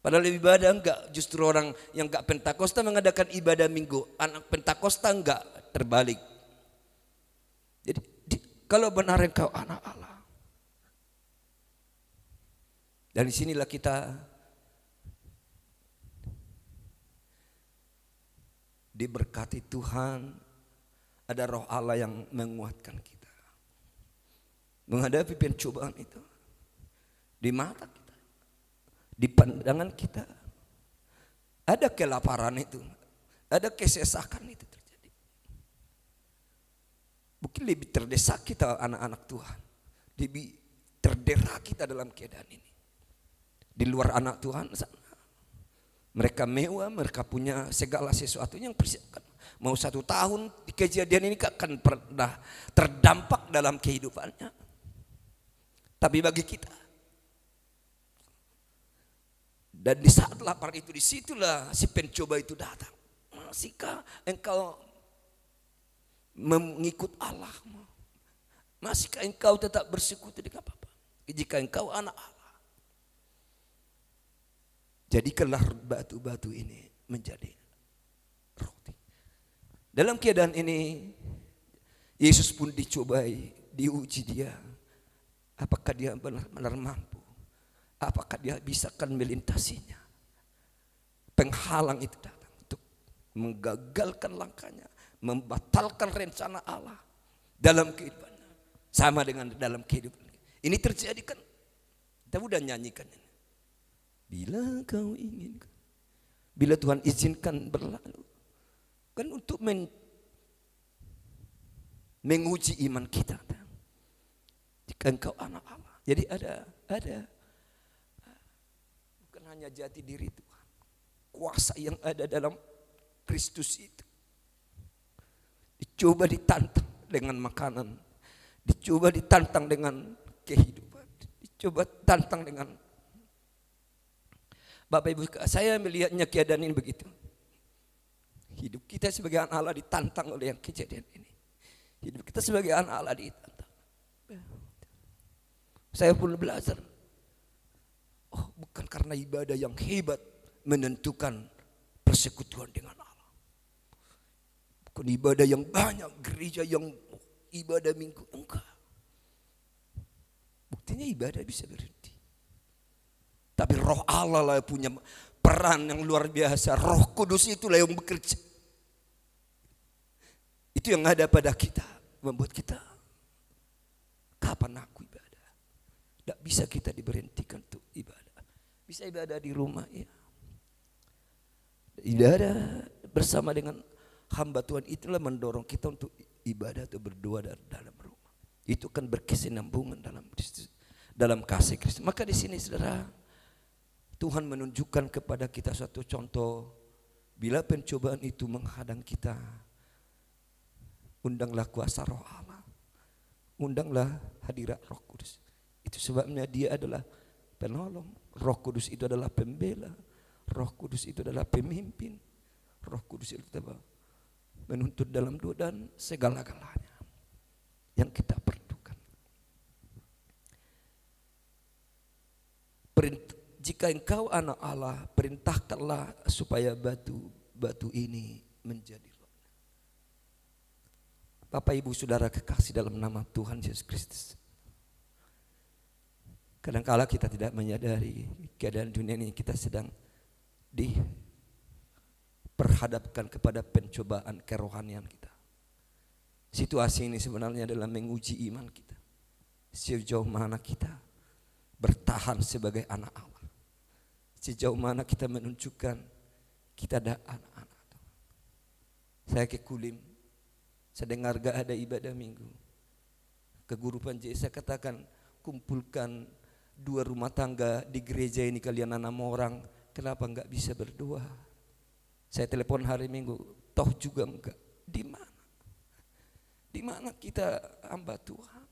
Padahal ibadah enggak, justru orang yang enggak Pentakosta mengadakan ibadah minggu, anak Pentakosta enggak, terbalik. Jadi kalau benar engkau anak Allah. Dan disinilah kita diberkati Tuhan, ada roh Allah yang menguatkan kita menghadapi pencobaan itu. Di mata kita, di pandangan kita, ada kelaparan itu, ada kesesakan itu terjadi. Mungkin lebih terdesak kita anak-anak Tuhan, lebih terdera kita dalam keadaan ini. Di luar anak Tuhan sana, mereka mewah, mereka punya segala sesuatu yang persiapkan. Mau 1 tahun di kejadian ini akan pernah terdampak dalam kehidupannya. Tapi bagi kita, dan di saat lapar itu, disitulah si pencoba itu datang. Masihkah engkau mengikut Allah? Masihkah engkau tetap bersekutu dengan Bapa? Jika engkau anak Allah, jadikanlah batu-batu ini menjadi roti. Dalam keadaan ini, Yesus pun dicobai, diuji dia. Apakah dia benar-benar mampu? apakah dia bisa akan melintasinya? Penghalang itu datang untuk menggagalkan langkahnya, membatalkan rencana Allah dalam kehidupannya. Sama dengan dalam kehidupan. Ini terjadi kan, kita udah nyanyikan ini. Bila kau inginkan, bila Tuhan izinkan berlalu, kan untuk menguji iman kita. Jika engkau anak Allah. Jadi ada bukan hanya jati diri Tuhan, kuasa yang ada dalam Kristus itu dicoba ditantang dengan makanan, dicoba ditantang dengan kehidupan, dicoba tantang dengan Bapak Ibu. Saya melihatnya keadaan ini begitu. Hidup kita sebagai anak Allah ditantang oleh yang kejadian ini. Hidup kita sebagai anak Allah ditantang. Saya pun belajar. Oh, bukan karena ibadah yang hebat menentukan persekutuan dengan Allah. Bukan ibadah yang banyak, gereja yang ibadah minggu, enggak. Buktinya ibadah bisa berhenti. Tapi Roh Allah lah punya peran yang luar biasa. Roh Kudus itulah yang bekerja. Itu yang ada pada kita, membuat kita, kapan aku ibadah? Tidak bisa kita diberhentikan untuk ibadah. Bisa ibadah di rumah, ya. Ibadah bersama dengan hamba Tuhan itulah mendorong kita untuk ibadah atau berdoa dalam rumah. Itu kan berkesinambungan dalam kasih Kristus. Maka di sini saudara, Tuhan menunjukkan kepada kita suatu contoh. Bila pencobaan itu menghadang kita, undanglah kuasa Roh Allah, undanglah hadirat Roh Kudus. Itu sebabnya dia adalah penolong. Roh Kudus itu adalah pembela. Roh Kudus itu adalah pemimpin. Roh Kudus itu adalah menuntut dalam doa dan segala-galanya yang kita perlukan. Jika engkau anak Allah, perintahkanlah supaya batu ini menjadi roh. Bapak Ibu Saudara kekasih dalam nama Tuhan Yesus Kristus. Kadang-kala kita tidak menyadari keadaan dunia ini, kita sedang diperhadapkan kepada pencobaan kerohanian kita. Situasi ini sebenarnya adalah menguji iman kita. Sejauh mana kita bertahan sebagai anak Allah. Sejauh mana kita menunjukkan kita ada anak-anak Tuhan. Saya ke Kulim, saya dengar gak ada ibadah minggu. Ke Guru Panji saya katakan, kumpulkan 2 rumah tangga di gereja ini, kalian 6 orang, kenapa enggak bisa berdoa? Saya telepon hari Minggu, toh juga enggak. Di mana? Di mana kita hamba Tuhan?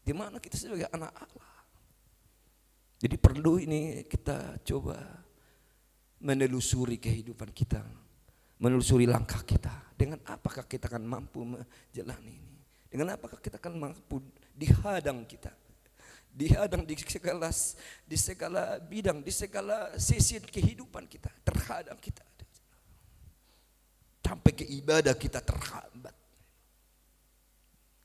Di mana kita sebagai anak Allah? Jadi perlu ini kita coba menelusuri kehidupan kita, menelusuri langkah kita. Dengan apakah kita akan mampu menjalani ini? Dengan apakah kita akan mampu dihadang kita? Dihadang di segala bidang, di segala sisi kehidupan kita, terhadang kita. Sampai ke ibadah kita terhambat.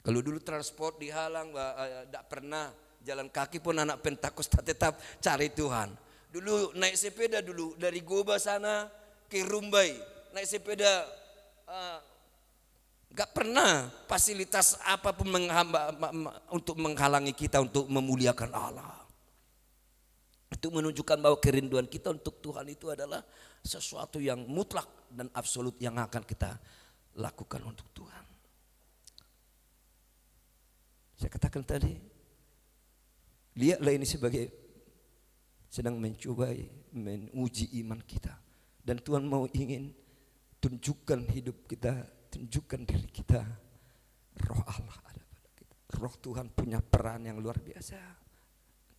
Kalau dulu transport dihalang, tidak pernah jalan kaki pun anak Pentakosta tetap cari Tuhan. Dulu naik sepeda dulu dari Goba sana ke Rumbai, naik sepeda. Gak pernah fasilitas apapun untuk menghalangi kita untuk memuliakan Allah. Itu menunjukkan bahwa kerinduan kita untuk Tuhan itu adalah sesuatu yang mutlak dan absolut yang akan kita lakukan untuk Tuhan. Saya katakan tadi, lihatlah ini sebagai sedang menguji iman kita. Dan Tuhan mau ingin tunjukkan hidup kita, tunjukkan diri kita. Roh Allah ada pada kita. Roh Tuhan punya peran yang luar biasa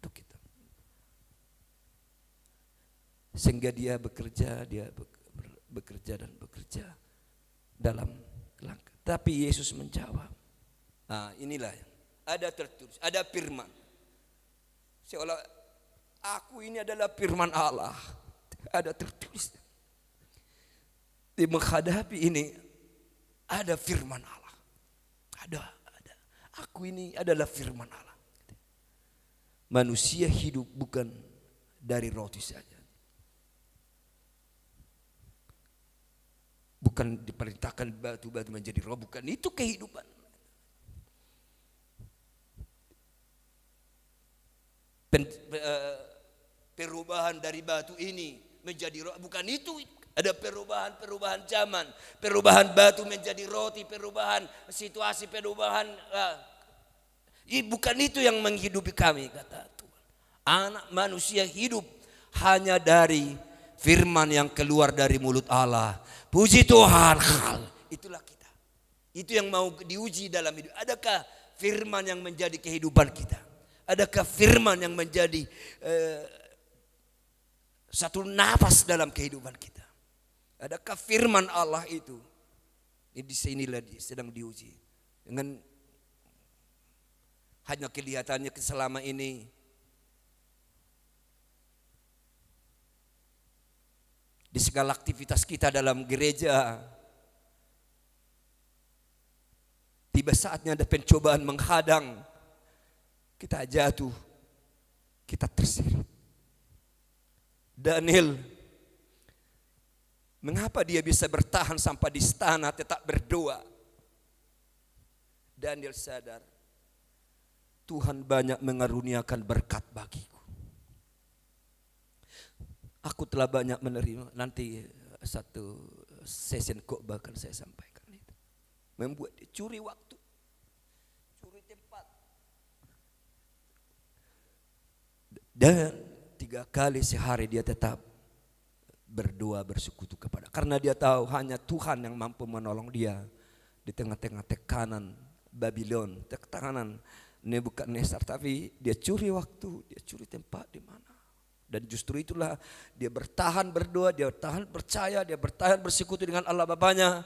untuk kita. Sehingga dia bekerja dan bekerja dalam langkah. Tapi Yesus menjawab. Inilah ada tertulis, ada firman. Seolah aku ini adalah firman Allah. Ada tertulis. Di menghadapi ini ada firman Allah. Ada. Aku ini adalah firman Allah. Manusia hidup bukan dari roti saja. Bukan diperintahkan batu-batu menjadi roh, bukan itu kehidupan. Perubahan dari batu ini menjadi roh, bukan itu. Ada perubahan zaman, perubahan batu menjadi roti, perubahan situasi, perubahan. Bukan itu yang menghidupi kami, kata Tuhan. Anak manusia hidup hanya dari firman yang keluar dari mulut Allah. Puji Tuhan, itulah kita. Itu yang mau diuji dalam hidup. Adakah firman yang menjadi kehidupan kita? Adakah firman yang menjadi satu nafas dalam kehidupan kita? Adakah firman Allah itu? Di sinilah sedang diuji. Dengan hanya kelihatannya selama ini di segala aktivitas kita dalam gereja, tiba saatnya ada pencobaan menghadang, kita jatuh, kita terseret. Daniel, mengapa dia bisa bertahan sampai di istana tetap berdoa? Daniel sadar, Tuhan banyak mengaruniakan berkat bagiku. Aku telah banyak menerima, nanti satu session khotbah akan saya sampaikan itu. Membuat dia curi waktu, curi tempat. Dan 3 kali sehari dia tetap berdoa bersekutu kepada, karena dia tahu hanya Tuhan yang mampu menolong dia di tengah-tengah tekanan Babylon, tekanan Nebukadnezar. Tapi dia curi waktu, dia curi tempat di mana. Dan justru itulah dia bertahan berdoa, dia bertahan percaya, dia bertahan bersekutu dengan Allah Bapanya.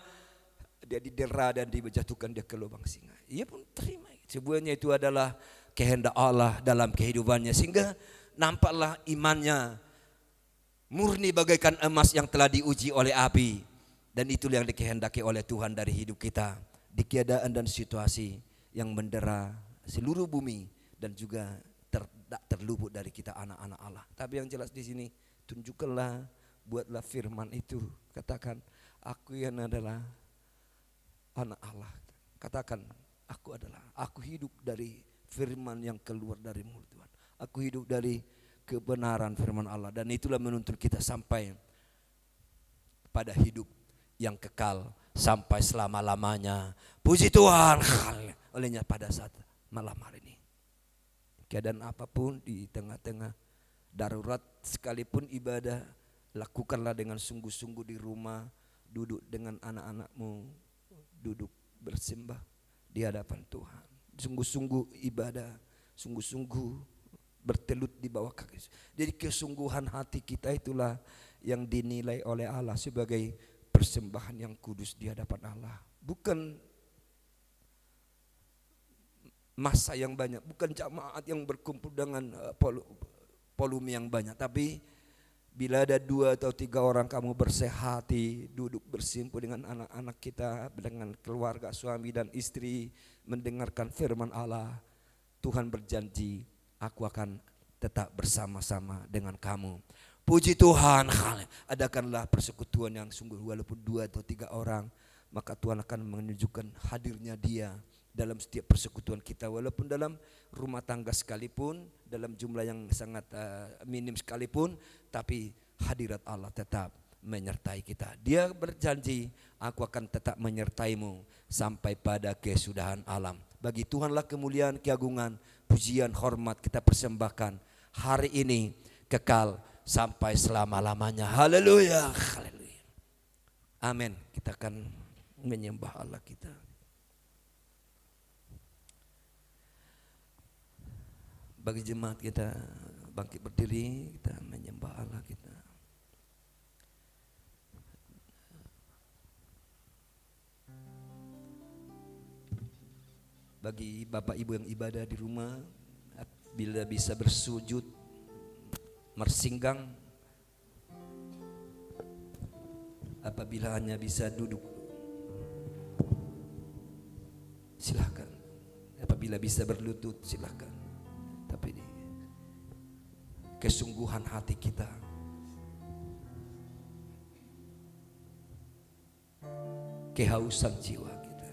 Dia didera dan dijatuhkan dia ke lubang singa. Ia pun terima. Sebenarnya itu adalah kehendak Allah dalam kehidupannya, sehingga nampaklah imannya murni bagaikan emas yang telah diuji oleh api. Dan itulah yang dikehendaki oleh Tuhan dari hidup kita, di keadaan dan situasi yang mendera seluruh bumi dan juga tak terluput dari kita anak-anak Allah. Tapi yang jelas di sini, tunjukkanlah, buatlah firman itu. Katakan, aku yang adalah anak Allah. Katakan, aku hidup dari firman yang keluar dari mulut Tuhan. Aku hidup dari kebenaran firman Allah. Dan itulah menuntun kita sampai pada hidup yang kekal sampai selama-lamanya. Puji Tuhan. Olehnya pada saat malam hari ini, keadaan apapun, di tengah-tengah darurat sekalipun ibadah, lakukanlah dengan sungguh-sungguh di rumah, duduk dengan anak-anakmu, duduk bersembah di hadapan Tuhan. Sungguh-sungguh ibadah, sungguh-sungguh bertelut di bawah kaki. Jadi kesungguhan hati kita itulah yang dinilai oleh Allah sebagai persembahan yang kudus di hadapan Allah. Bukan masa yang banyak, bukan jamaat yang berkumpul dengan volume yang banyak, tapi bila ada 2 atau 3 orang kamu bersehati, duduk bersimpuh dengan anak-anak kita, dengan keluarga, suami dan istri, mendengarkan firman Allah, Tuhan berjanji, aku akan tetap bersama-sama dengan kamu. Puji Tuhan, adakanlah persekutuan yang sungguh, walaupun 2 atau 3 orang, maka Tuhan akan menunjukkan hadirnya Dia dalam setiap persekutuan kita, walaupun dalam rumah tangga sekalipun, dalam jumlah yang sangat minim sekalipun, tapi hadirat Allah tetap menyertai kita. Dia berjanji, aku akan tetap menyertaimu sampai pada kesudahan alam. Bagi Tuhanlah kemuliaan, keagungan, pujian, hormat kita persembahkan hari ini, kekal sampai selama-lamanya. Haleluya, haleluya. Amin. Kita akan menyembah Allah kita. Bagi jemaat kita bangkit berdiri, kita menyembah Allah kita. Bagi bapak ibu yang ibadah di rumah, bila bisa bersujud, mersinggang, apabila hanya bisa duduk, silakan. Apabila bisa berlutut, silakan. Tapi kesungguhan kesungguhan hati kita. Kehausan jiwa kita.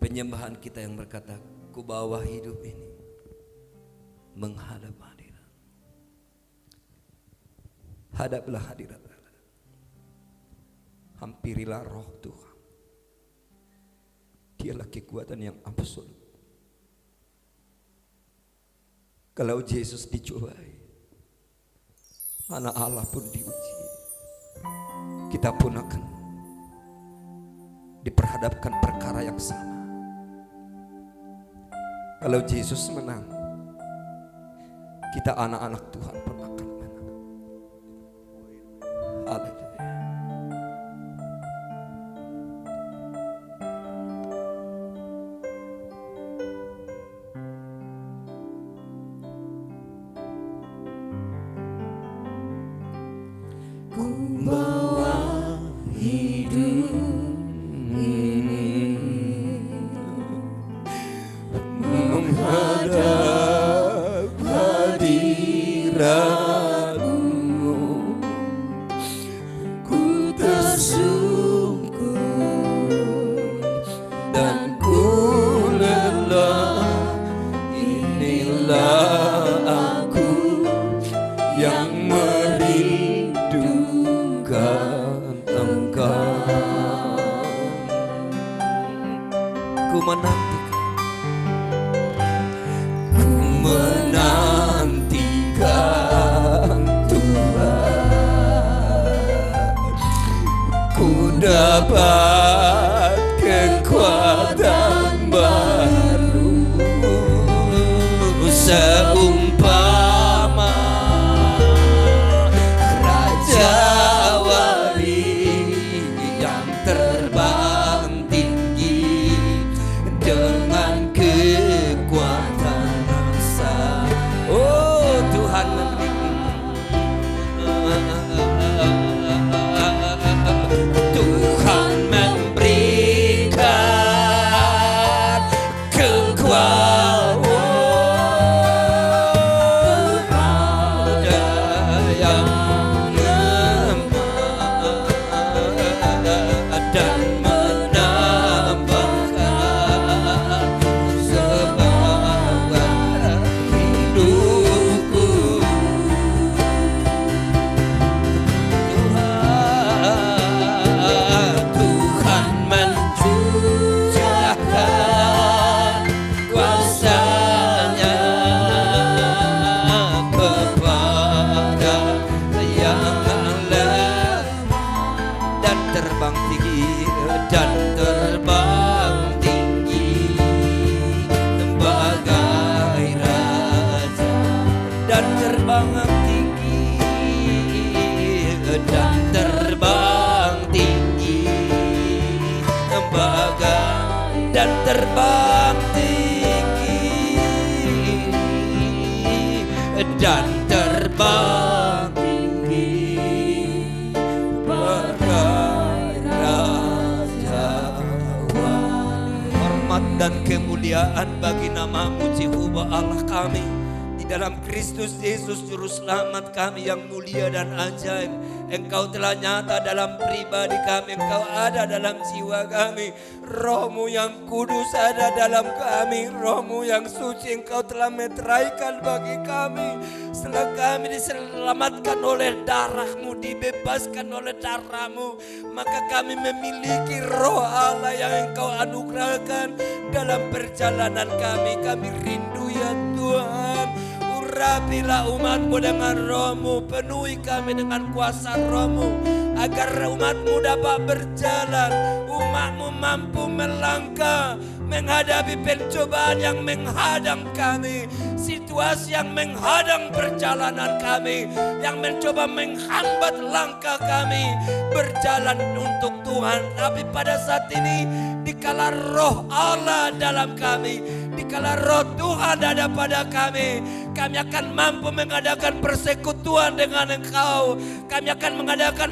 Penyembahan kita yang berkata, ku bawa hidup ini menghadap hadirat. Hadaplah hadirat Allah. Hampirilah roh Tuhan. Dialah kekuatan yang absolut. Kalau Yesus dicobai, anak Allah pun diuji, kita pun akan diperhadapkan perkara yang sama. Kalau Yesus menang, kita anak-anak Tuhan pun akan menang. Haleluya. Ku bawa hidup ini menghadap hadirat-Mu. Ku tersungkur dan ku lelah. Inilah aku yang merindukan Engkau. Ku menantikan, Ku menantikan Tuhan, ku dapat kekuatan baru, seumpama Raja Wali yang terbang tinggi dengan kekuatan rasa. Oh Tuhan memberikan kekuatan kepada yang lemah dan menambahkan semangat hidupku. Tuhan mencurahkan kuasa-Nya kepada yang lemah dan terbang tinggi bagai raja dan terbang tinggi dan terbang tinggi dan terbang tinggi bagai raja. Hormat dan kemuliaan bagi nama-Mu Jehova Allah kami, di dalam Kristus Yesus Juru Selamat kami yang mulia dan ajaib. Engkau telah nyata dalam pribadi kami, Engkau ada dalam jiwa kami. Roh-Mu yang kudus ada dalam kami, Roh-Mu yang suci Engkau telah meteraikan bagi kami. Setelah kami diselamatkan oleh darah-Mu, dibebaskan oleh darah-Mu, maka kami memiliki Roh Allah yang Engkau anugerahkan dalam perjalanan kami. Kami rindu ya Tuhan, urapilah umat-Mu dengan Roh-Mu, penuhi kami dengan kuasa Roh-Mu, agar umat-Mu dapat berjalan, umat-Mu mampu melangkah menghadapi pencobaan yang menghadang kami, situasi yang menghadang perjalanan kami, yang mencoba menghambat langkah kami berjalan untuk Tuhan. Tapi pada saat ini, dikala Roh Allah dalam kami, dikala Roh Tuhan ada pada kami, kami akan mampu mengadakan persekutuan dengan Engkau. Kami akan mengadakan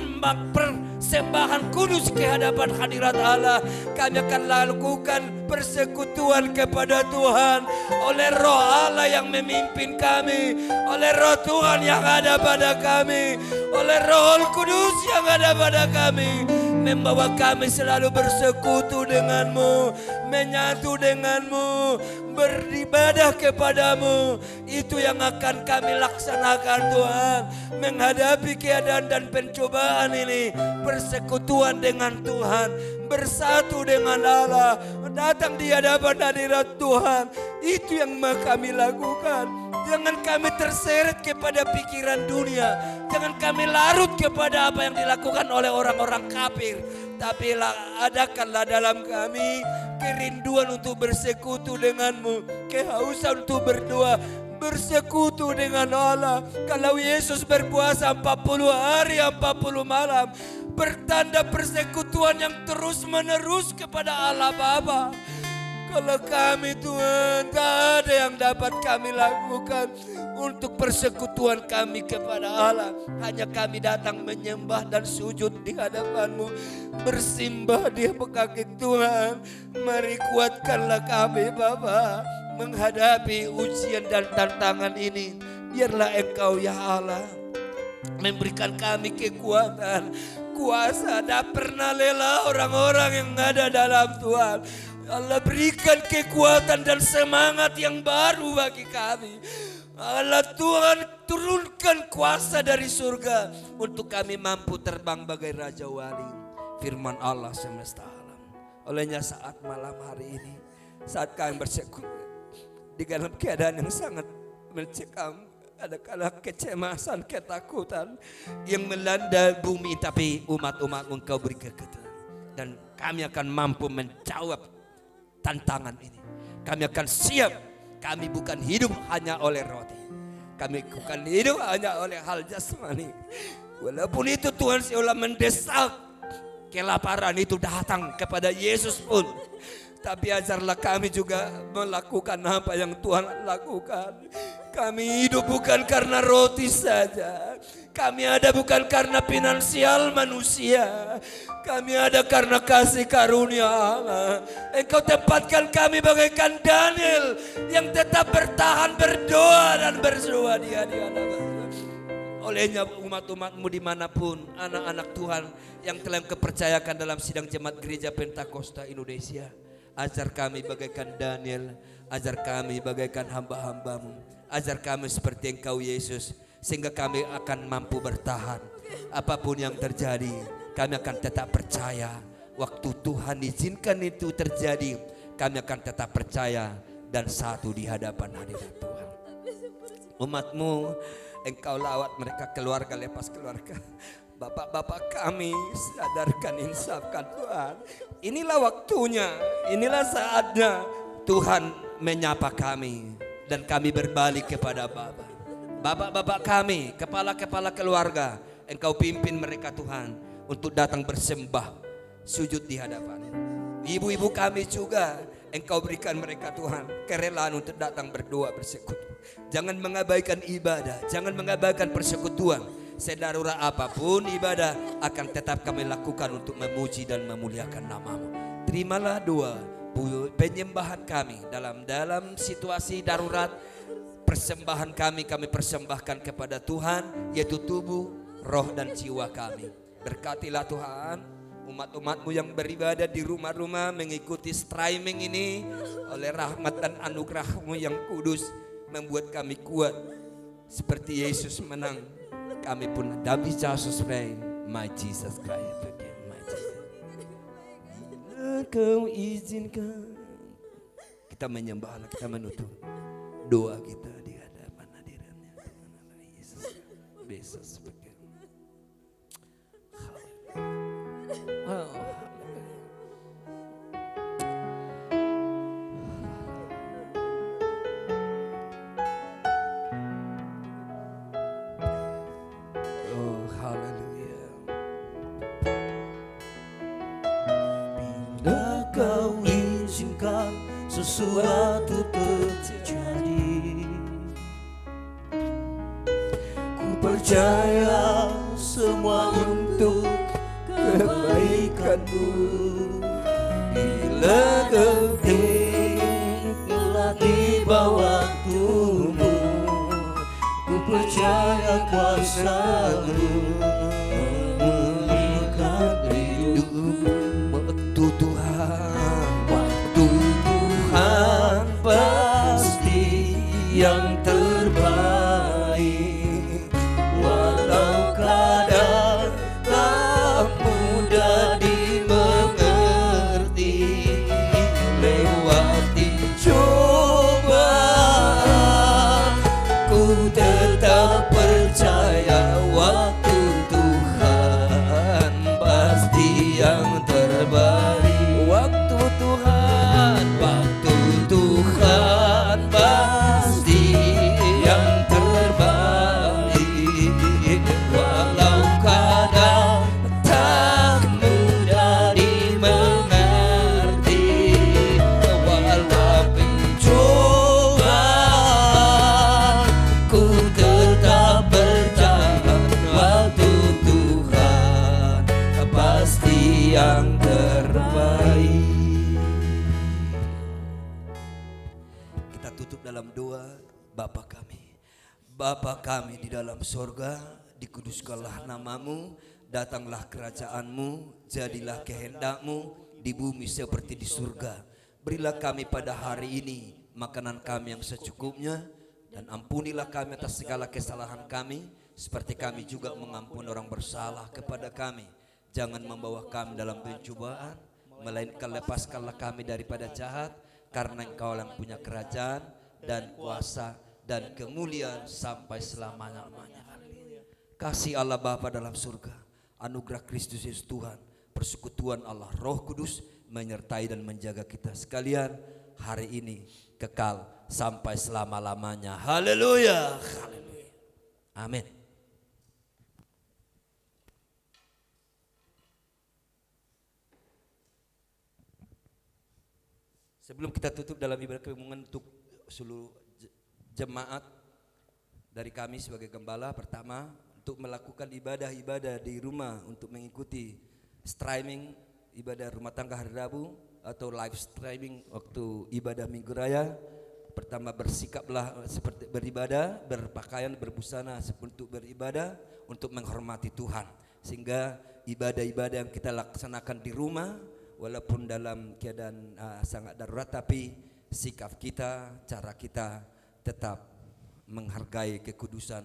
persembahan kudus ke hadapan hadirat Allah. Kami akan lakukan persekutuan kepada Tuhan oleh Roh Allah yang memimpin kami, oleh Roh Tuhan yang ada pada kami, oleh Roh Kudus yang ada pada kami, membawa kami selalu bersekutu denganmu, menyatu denganmu, beribadah kepadamu. Itu yang akan kami laksanakan Tuhan, menghadapi keadaan dan pencobaan ini. Persekutuan dengan Tuhan, bersatu dengan Allah, datang di hadapan hadirat Tuhan. Itu yang mau kami lakukan. Jangan kami terseret kepada pikiran dunia, jangan kami larut kepada apa yang dilakukan oleh orang-orang kafir. Tapi adakanlah dalam kami kerinduan untuk bersekutu denganmu, kehausan untuk berdoa, bersekutu dengan Allah. Kalau Yesus berpuasa 40 hari 40 malam, pertanda persekutuan yang terus menerus kepada Allah Bapa. Kalau kami Tuhan, tak ada yang dapat kami lakukan untuk persekutuan kami kepada Allah. Hanya kami datang menyembah dan sujud di hadapan-Mu, bersimbah di kaki Tuhan. Mari kuatkanlah kami Bapa menghadapi ujian dan tantangan ini. Biarlah Engkau ya Allah memberikan kami kekuatan, kuasa. Tak pernah lelah orang-orang yang ada dalam Tuhan. Allah berikan kekuatan dan semangat yang baru bagi kami. Allah Tuhan turunkan kuasa dari surga untuk kami mampu terbang bagai Raja Wali. Firman Allah semesta alam. Olehnya saat malam hari ini, saat kami bersekutu di dalam keadaan yang sangat mencekam, ada kala kecemasan, ketakutan yang melanda bumi, tapi umat-umat Engkau beri kekuatan. Dan kami akan mampu menjawab tantangan ini. Kami akan siap. Kami bukan hidup hanya oleh roti, kami bukan hidup hanya oleh hal jasmani. Walaupun itu Tuhan seolah mendesak kelaparan itu datang kepada Yesus pun, tapi ajarlah kami juga melakukan apa yang Tuhan lakukan. Kami hidup bukan karena roti saja. Kami ada bukan karena finansial manusia. Kami ada karena kasih karunia Allah. Engkau tempatkan kami bagaikan Daniel yang tetap bertahan, berdoa dan berseru di hadapan. Olehnya umat-umat-Mu dimanapun, anak-anak Tuhan yang telah kepercayakan dalam sidang jemaat gereja Pentakosta Indonesia, ajar kami bagaikan Daniel, ajar kami bagaikan hamba-hamba-Mu, ajar kami seperti Engkau Yesus, sehingga kami akan mampu bertahan. Apapun yang terjadi, kami akan tetap percaya. Waktu Tuhan izinkan itu terjadi, kami akan tetap percaya dan satu di hadapan hadirat Tuhan. Umat-Mu, Engkau lawat mereka keluarga lepas keluarga. Bapak-bapak kami sadarkan, insafkan Tuhan. Inilah waktunya, inilah saatnya Tuhan menyapa kami. Dan kami berbalik kepada Bapa. Bapak-bapak kami, kepala-kepala keluarga, Engkau pimpin mereka Tuhan untuk datang bersembah, sujud di hadapan. Ibu-ibu kami juga, Engkau berikan mereka Tuhan kerelaan untuk datang berdoa, bersekutu. Jangan mengabaikan ibadah, jangan mengabaikan persekutuan. Sedarurat apapun ibadah akan tetap kami lakukan untuk memuji dan memuliakan nama-Mu. Terimalah doa penyembahan kami dalam situasi darurat. Persembahan kami persembahkan kepada Tuhan, yaitu tubuh, roh dan jiwa kami. Berkatilah Tuhan umat-umat-Mu yang beribadah di rumah-rumah mengikuti streaming ini. Oleh rahmat dan anugerah-Mu yang kudus membuat kami kuat seperti Yesus menang. Kami pun David Jesus pray, my Jesus Christ, my Jesus. Kau izinkan kita menyembah, kita menutup doa kita di hadapan hadirat-Nya Tuhan Yesus. Bisa sebagai sesuatu terjadi. Ku percaya semua untuk kebaikanmu. Bila genting telah tiba waktumu, ku percaya kuasa-Mu memulihkan hidupku. Waktu Tuhan, Waktu Tuhan pasti yang terbaik, walau kadang tak mudah dimengerti. Lewati cobaan, ku tetap percaya waktu Tuhan pasti yang terbaik. waktu Tuhan, Waktu Tuhan pasti yang terbaik, walau kadang tak mudah dimengerti. Walaupun cobaan, ku tetap percaya waktu Tuhan pasti yang terbaik. kita tutup dalam doa. Bapa kami di dalam sorga, dikuduskanlah namamu, datanglah kerajaanmu, jadilah kehendakmu di bumi seperti di surga. Berilah kami pada hari ini makanan kami yang secukupnya, dan ampunilah kami atas segala kesalahan kami, seperti kami juga mengampuni orang bersalah kepada kami. Jangan membawa kami dalam pencobaan, melainkan lepaskanlah kami daripada jahat, karena Engkau yang punya kerajaan dan kuasa dan kemuliaan sampai selama-lamanya. Kasih Allah Bapa dalam surga, anugerah Kristus Yesus Tuhan, persekutuan Allah Roh Kudus menyertai dan menjaga kita sekalian hari ini kekal sampai selama-lamanya. Haleluya. Haleluya. Amin. Sebelum kita tutup dalam ibadah keumuman untuk seluruh jemaat dari kami sebagai gembala, pertama untuk melakukan ibadah-ibadah di rumah untuk mengikuti streaming ibadah rumah tangga hari Rabu atau live streaming waktu ibadah Minggu Raya. Pertama, bersikaplah seperti beribadah, berpakaian, berbusana untuk beribadah, untuk menghormati Tuhan. Sehingga ibadah-ibadah yang kita laksanakan di rumah, walaupun dalam keadaan sangat darurat, tapi sikap kita, cara kita tetap menghargai kekudusan,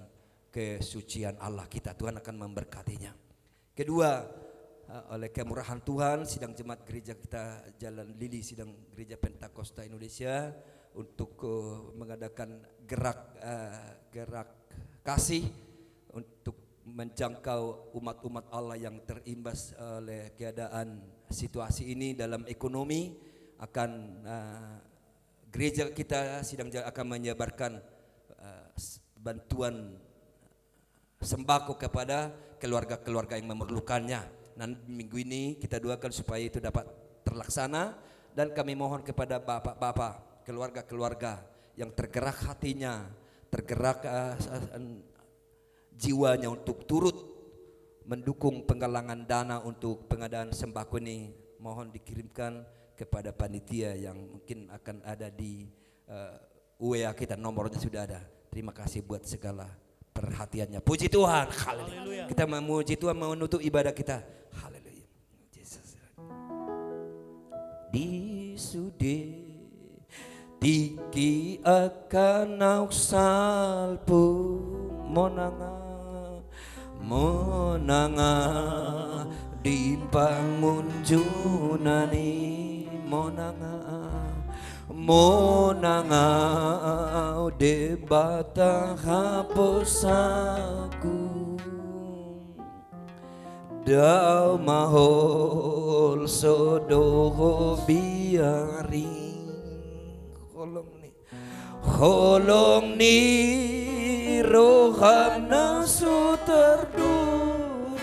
kesucian Allah kita. Tuhan akan memberkatinya. Kedua, oleh kemurahan Tuhan, sidang jemaat gereja kita Jalan Lili, sidang gereja Pentakosta Indonesia, untuk mengadakan gerak kasih untuk menjangkau umat-umat Allah yang terimbas oleh keadaan situasi ini dalam ekonomi. Akan gereja kita sidang akan menyebarkan bantuan sembako kepada keluarga-keluarga yang memerlukannya. Dan minggu ini kita doakan supaya itu dapat terlaksana, dan kami mohon kepada bapak-bapak, keluarga-keluarga yang tergerak hatinya, tergerak jiwanya untuk turut mendukung penggalangan dana untuk pengadaan sembako ini, mohon dikirimkan kepada panitia yang mungkin akan ada di WA kita, nomornya sudah ada. Terima kasih buat segala perhatiannya. Puji Tuhan. Haleluya. Kita memuji Tuhan, menutup ibadah kita. Haleluya. Yesus. Disude tiki akan nauk salpu monanga dibangun junani monanga debata hapusaku dau mahol sodoho biari holong ni rohana suterduru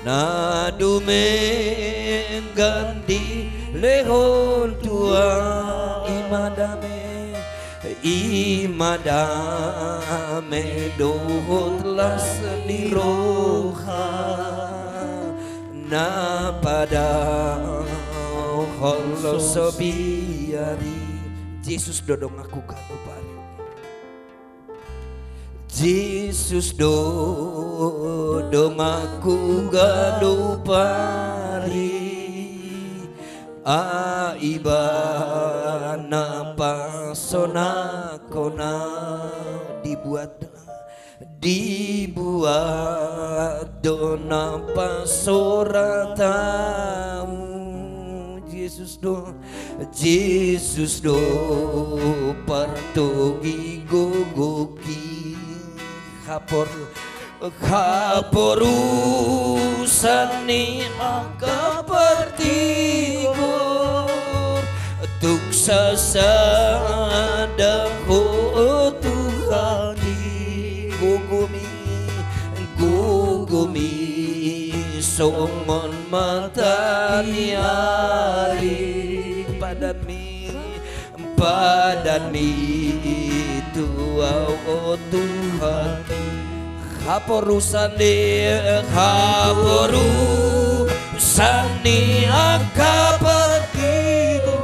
nadumen gandi lehon tua imadame dohot las ni roha na pada holosobiari. Yesus dodong aku kadupari. Yesus dodong aku kadupari. Aibana pasona kona dibuat dona pasoratamu. Yesus do partogi gogoki haporusani akapertigur tuksa sadaku Tuhani gugumi songon mataniari padanmi tuau Tuhan haporusani akapertigo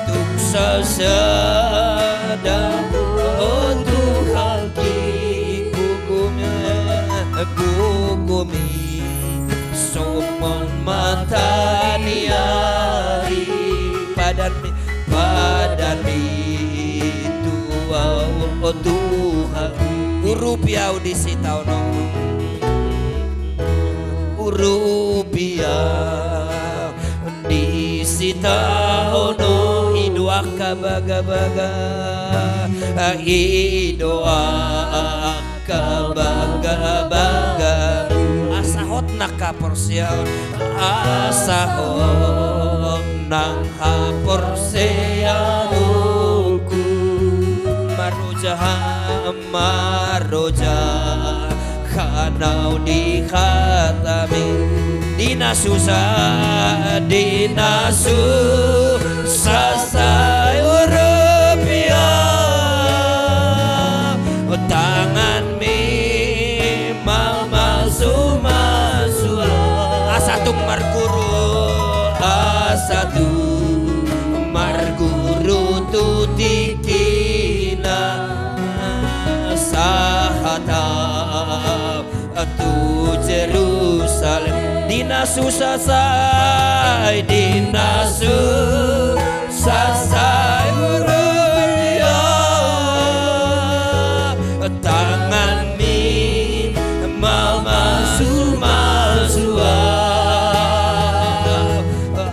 tuk sasadamu Tuhan gugumi somon mataniari padanmi tuau Tuhan urupia audisi tauno urupia audisi tauno idoaka baga-baga asahot nakaporsial asahot nang haporsialku maroja kanau dikhatami dinasu sasai urupia tangan mi mamasua asatu marguru tutikina sahata tu Jerusalem dinasu sasai urupia tangan mi mamasua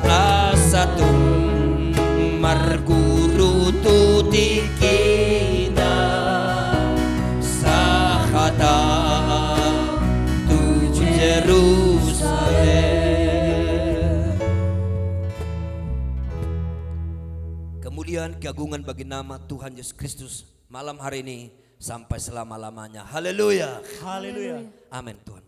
asatu marguru tutikina sahata tu Jerusalem. Kemuliaan keagungan bagi nama Tuhan Yesus Kristus malam hari ini sampai selama-lamanya. Haleluya. Haleluya. Amin Tuhan.